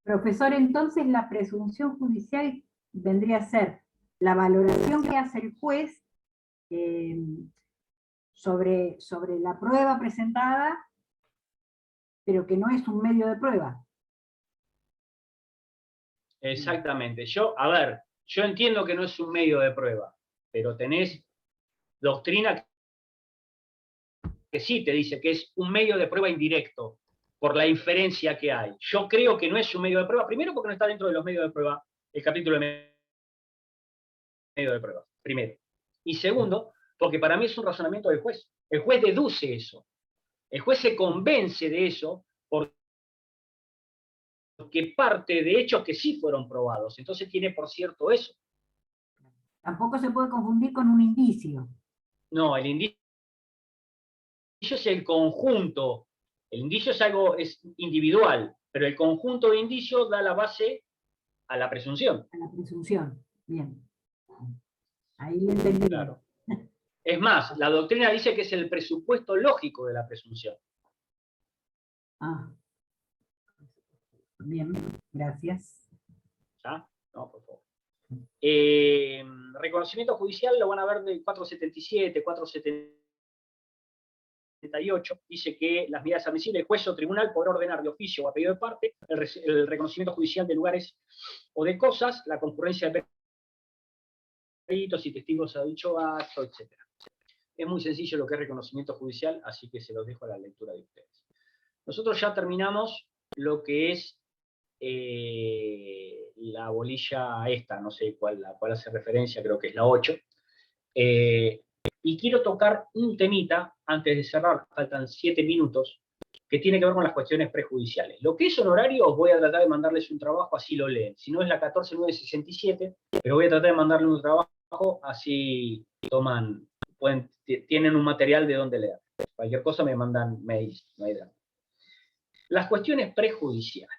Profesor, entonces la presunción judicial vendría a ser la valoración que hace el juez sobre la prueba presentada, pero que no es un medio de prueba. Exactamente. Yo entiendo que no es un medio de prueba, pero tenés doctrina que sí te dice que es un medio de prueba indirecto, por la inferencia que hay. Yo creo que no es un medio de prueba, primero porque no está dentro de los medios de prueba, el capítulo de medio de prueba, primero. Y segundo, porque para mí es un razonamiento del juez. El juez deduce eso. El juez se convence de eso porque parte de hechos que sí fueron probados. Entonces tiene por cierto eso. Tampoco se puede confundir con un indicio. No, el indicio es el conjunto. El indicio es individual, pero el conjunto de indicios da la base a la presunción. A la presunción, bien. Ahí lo entendí. Claro. Es más, la doctrina dice que es el presupuesto lógico de la presunción. Ah. Bien, gracias. ¿Ya? No, por favor. Reconocimiento judicial lo van a ver del 477, 478. Dice que las medidas admisibles, el juez o tribunal podrá ordenar de oficio o a pedido de parte el reconocimiento judicial de lugares o de cosas, la concurrencia de peritos y testigos a dicho acto, etc. Es muy sencillo lo que es reconocimiento judicial, así que se los dejo a la lectura de ustedes. Nosotros ya terminamos lo que es la bolilla esta, no sé a cuál hace referencia, creo que es la 8. Y quiero tocar un temita antes de cerrar, faltan 7 minutos, que tiene que ver con las cuestiones prejudiciales. Lo que es honorario, os voy a tratar de mandarles un trabajo, así lo leen. Si no es la 14967, pero voy a tratar de mandarles un trabajo, así tienen un material de donde leer. Cualquier cosa me mandan mails, no hay drama. Las cuestiones prejudiciales.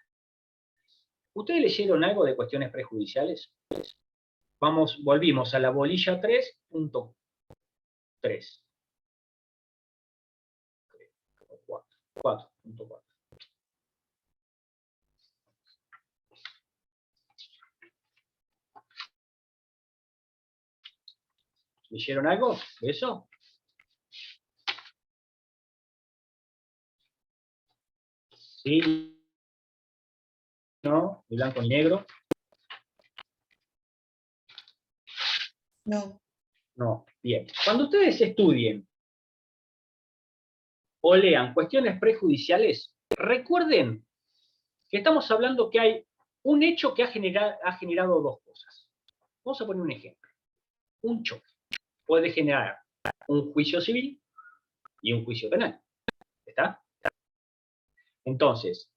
¿Ustedes leyeron algo de cuestiones prejudiciales? Volvimos a la bolilla 3.3. 4.4. ¿Leyeron algo de eso? Sí. ¿No? ¿De blanco y negro? No. No. Bien. Cuando ustedes estudien o lean cuestiones prejudiciales, recuerden que estamos hablando que hay un hecho que ha generado dos cosas. Vamos a poner un ejemplo. Un choque puede generar un juicio civil y un juicio penal. ¿Está? Entonces,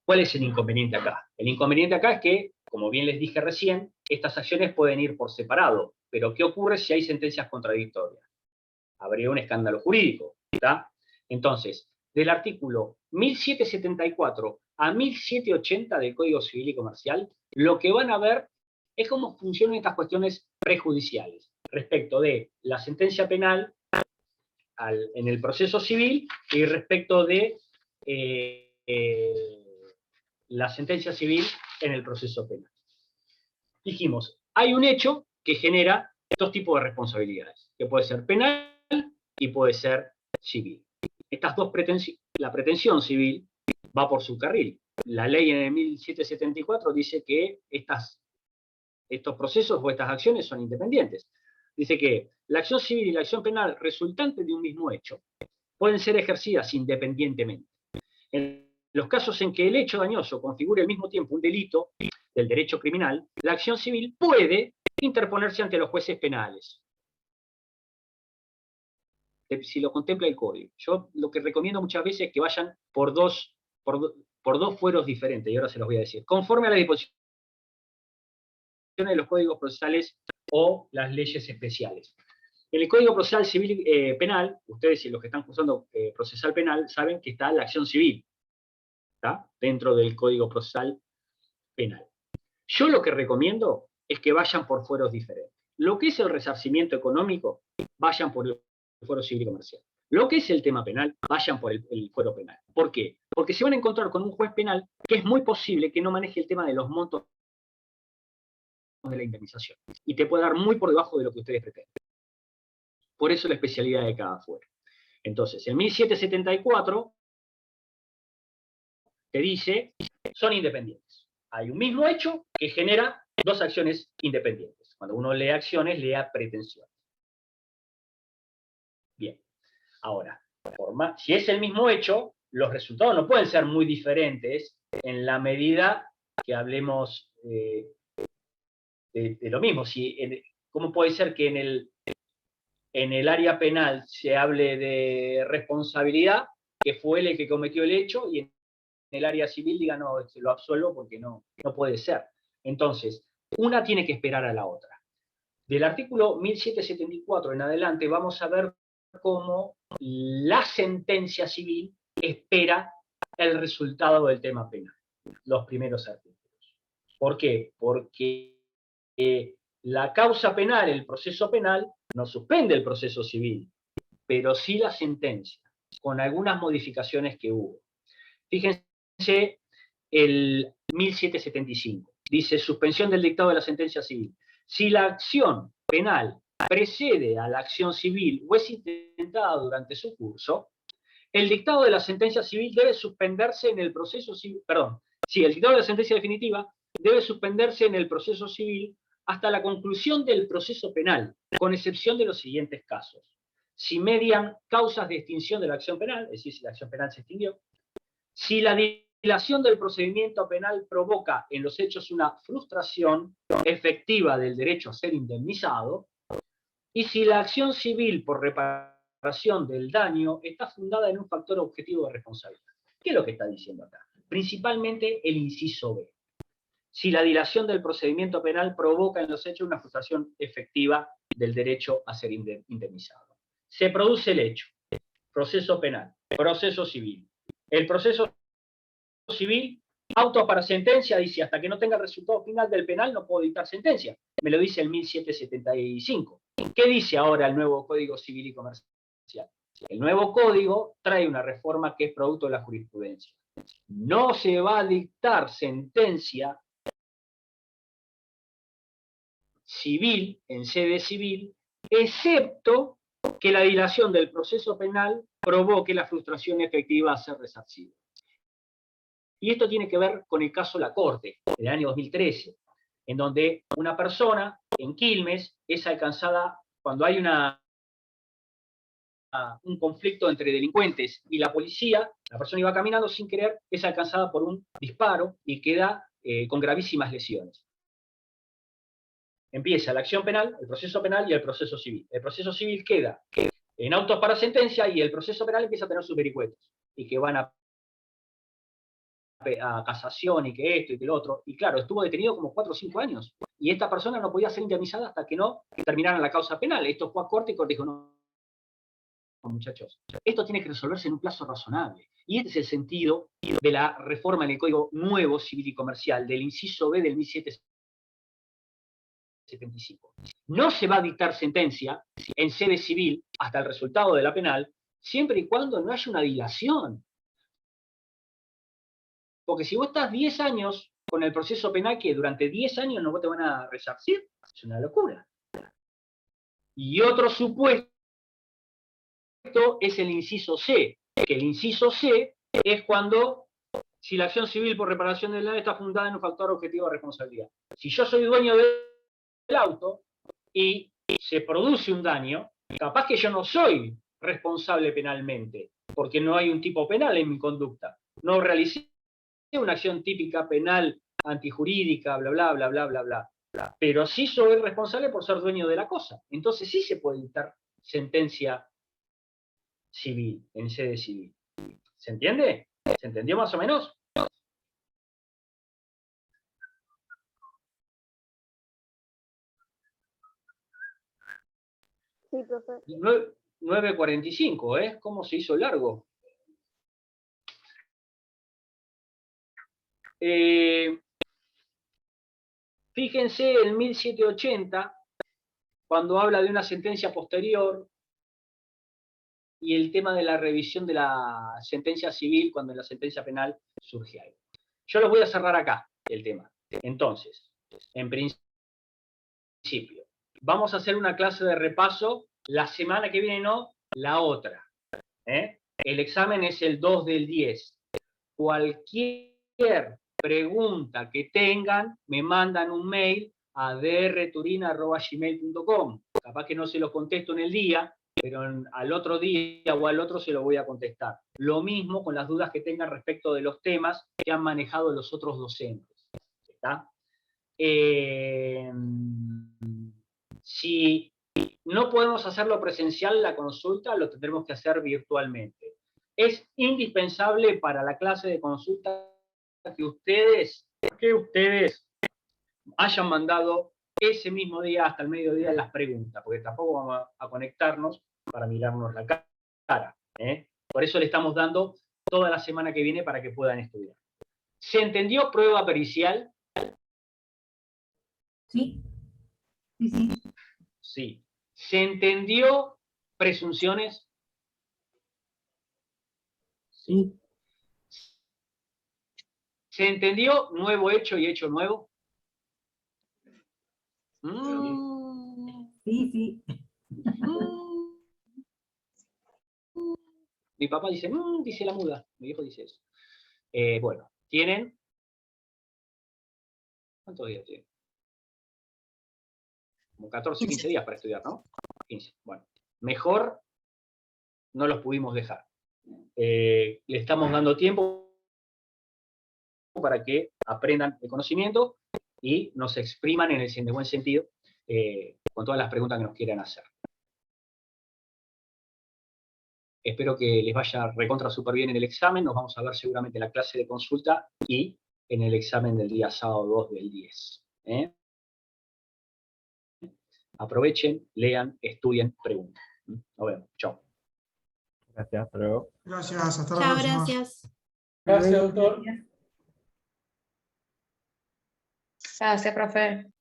¿cuál es el inconveniente acá? El inconveniente acá es que, como bien les dije recién, estas acciones pueden ir por separado. Pero ¿qué ocurre si hay sentencias contradictorias? Habría un escándalo jurídico. ¿Está? Entonces, del artículo 1774 a 1780 del Código Civil y Comercial, lo que van a ver es cómo funcionan estas cuestiones prejudiciales respecto de la sentencia penal en el proceso civil y respecto de la sentencia civil en el proceso penal. Dijimos, hay un hecho que genera dos tipos de responsabilidades, que puede ser penal y puede ser civil. Estas dos la pretensión civil va por su carril. La ley en el 1774 dice que estos procesos o estas acciones son independientes. Dice que la acción civil y la acción penal resultante de un mismo hecho pueden ser ejercidas independientemente. En los casos en que el hecho dañoso configure al mismo tiempo un delito del derecho criminal, la acción civil puede interponerse ante los jueces penales. Si lo contempla el código. Yo lo que recomiendo muchas veces es que vayan por dos fueros diferentes, y ahora se los voy a decir. Conforme a las disposiciones de los códigos procesales o las leyes especiales. En el Código Procesal Civil Penal, ustedes y los que están cursando procesal penal saben que está la acción civil, ¿está? Dentro del Código Procesal Penal. Yo lo que recomiendo es que vayan por fueros diferentes. Lo que es el resarcimiento económico, vayan por el fuero civil y comercial. Lo que es el tema penal, vayan por el fuero penal. ¿Por qué? Porque se van a encontrar con un juez penal que es muy posible que no maneje el tema de los montos de la indemnización. Y te puede dar muy por debajo de lo que ustedes pretenden. Por eso la especialidad de cada fuero. Entonces, el 1774 te dice, son independientes. Hay un mismo hecho que genera dos acciones independientes. Cuando uno lee acciones, lea pretensiones. Bien. Ahora, si es el mismo hecho, los resultados no pueden ser muy diferentes en la medida que hablemos de lo mismo. ¿Cómo puede ser que en el área penal se hable de responsabilidad, que fue él el que cometió el hecho, y en el área civil diga, no, se lo absuelvo porque no puede ser? Entonces, una tiene que esperar a la otra. Del artículo 1774 en adelante vamos a ver cómo la sentencia civil espera el resultado del tema penal, los primeros artículos. ¿Por qué? Porque la causa penal, el proceso penal, no suspende el proceso civil, pero sí la sentencia, con algunas modificaciones que hubo. Fíjense el 1775. Dice, suspensión del dictado de la sentencia civil. Si la acción penal precede a la acción civil o es intentada durante su curso, el dictado de la sentencia civil debe suspenderse en el proceso civil, el dictado de la sentencia definitiva debe suspenderse en el proceso civil hasta la conclusión del proceso penal, con excepción de los siguientes casos. Si median causas de extinción de la acción penal, es decir, si la acción penal se extinguió, si la dilación del procedimiento penal provoca en los hechos una frustración efectiva del derecho a ser indemnizado, y si la acción civil por reparación del daño está fundada en un factor objetivo de responsabilidad. ¿Qué es lo que está diciendo acá? Principalmente el inciso B. Si la dilación del procedimiento penal provoca en los hechos una frustración efectiva del derecho a ser indemnizado. Se produce el hecho, proceso penal, proceso civil. El proceso civil, auto para sentencia, dice, hasta que no tenga el resultado final del penal no puedo dictar sentencia. Me lo dice el 1775. ¿Qué dice ahora el nuevo Código Civil y Comercial? El nuevo código trae una reforma que es producto de la jurisprudencia. No se va a dictar sentencia civil, en sede civil, excepto que la dilación del proceso penal provoque la frustración efectiva a ser resarcido. Y esto tiene que ver con el caso La Corte, del año 2013, en donde una persona en Quilmes es alcanzada cuando hay un conflicto entre delincuentes y la policía. La persona iba caminando sin querer, es alcanzada por un disparo y queda con gravísimas lesiones. Empieza la acción penal, el proceso penal y el proceso civil. El proceso civil queda en autos para sentencia y el proceso penal empieza a tener sus vericuetos. Y que van a casación y que esto y que lo otro. Y claro, estuvo detenido como 4 o 5 años. Y esta persona no podía ser indemnizada hasta que no terminara la causa penal. Esto fue a corte y corte dijo, no, muchachos, esto tiene que resolverse en un plazo razonable. Y este es el sentido de la reforma en el Código Nuevo Civil y Comercial, del inciso B del 1775. No se va a dictar sentencia en sede civil hasta el resultado de la penal, siempre y cuando no haya una dilación. Porque si vos estás 10 años con el proceso penal, que durante 10 años no te van a resarcir, es una locura. Y otro supuesto es el inciso C, que el inciso C es cuando, si la acción civil por reparación del daño está fundada en un factor objetivo de responsabilidad. Si yo soy dueño del auto y se produce un daño, capaz que yo no soy responsable penalmente, porque no hay un tipo penal en mi conducta. no realicé una acción típica penal antijurídica, bla, bla, bla, bla, bla, bla. Pero sí soy responsable por ser dueño de la cosa. Entonces sí se puede dictar sentencia civil, en sede civil. ¿Se entiende? ¿Se entendió más o menos? Sí, profe. 9:45, ¿eh? ¿Cómo se hizo largo? Fíjense el 1780, cuando habla de una sentencia posterior y el tema de la revisión de la sentencia civil cuando en la sentencia penal surge algo. Yo los voy a cerrar acá, el tema. Entonces, en principio, vamos a hacer una clase de repaso la semana que viene, no, la otra. El examen es el 2 del 10. Cualquier pregunta que tengan, me mandan un mail a drturina@gmail.com. Capaz que no se lo contesto en el día, pero al otro día o al otro se lo voy a contestar. Lo mismo con las dudas que tengan respecto de los temas que han manejado los otros docentes. ¿Está? Si no podemos hacerlo presencial, la consulta lo tendremos que hacer virtualmente. Es indispensable para la clase de consulta que ustedes hayan mandado ese mismo día hasta el mediodía las preguntas, porque tampoco vamos a conectarnos para mirarnos la cara. Por eso le estamos dando toda la semana que viene para que puedan estudiar. ¿Se entendió prueba pericial? Sí. Sí, sí. Sí. ¿Se entendió presunciones? Sí. ¿Se entendió nuevo hecho y hecho nuevo? Sí, sí. Mi papá dice, dice la muda. Mi hijo dice eso. Bueno, tienen... ¿Cuántos días tienen? Como 14, 15 días para estudiar, ¿no? 15. Bueno, mejor no los pudimos dejar. Le estamos dando tiempo para que aprendan el conocimiento y nos expriman en el buen sentido con todas las preguntas que nos quieran hacer. Espero que les vaya recontra súper bien en el examen. Nos vamos a ver seguramente en la clase de consulta y en el examen del día sábado 2 del 10. Aprovechen, lean, estudien, pregunten. Nos vemos. Chao. Gracias, hasta luego. Gracias, hasta la Chao, próxima. gracias. Gracias, doctor. Gracias, profe.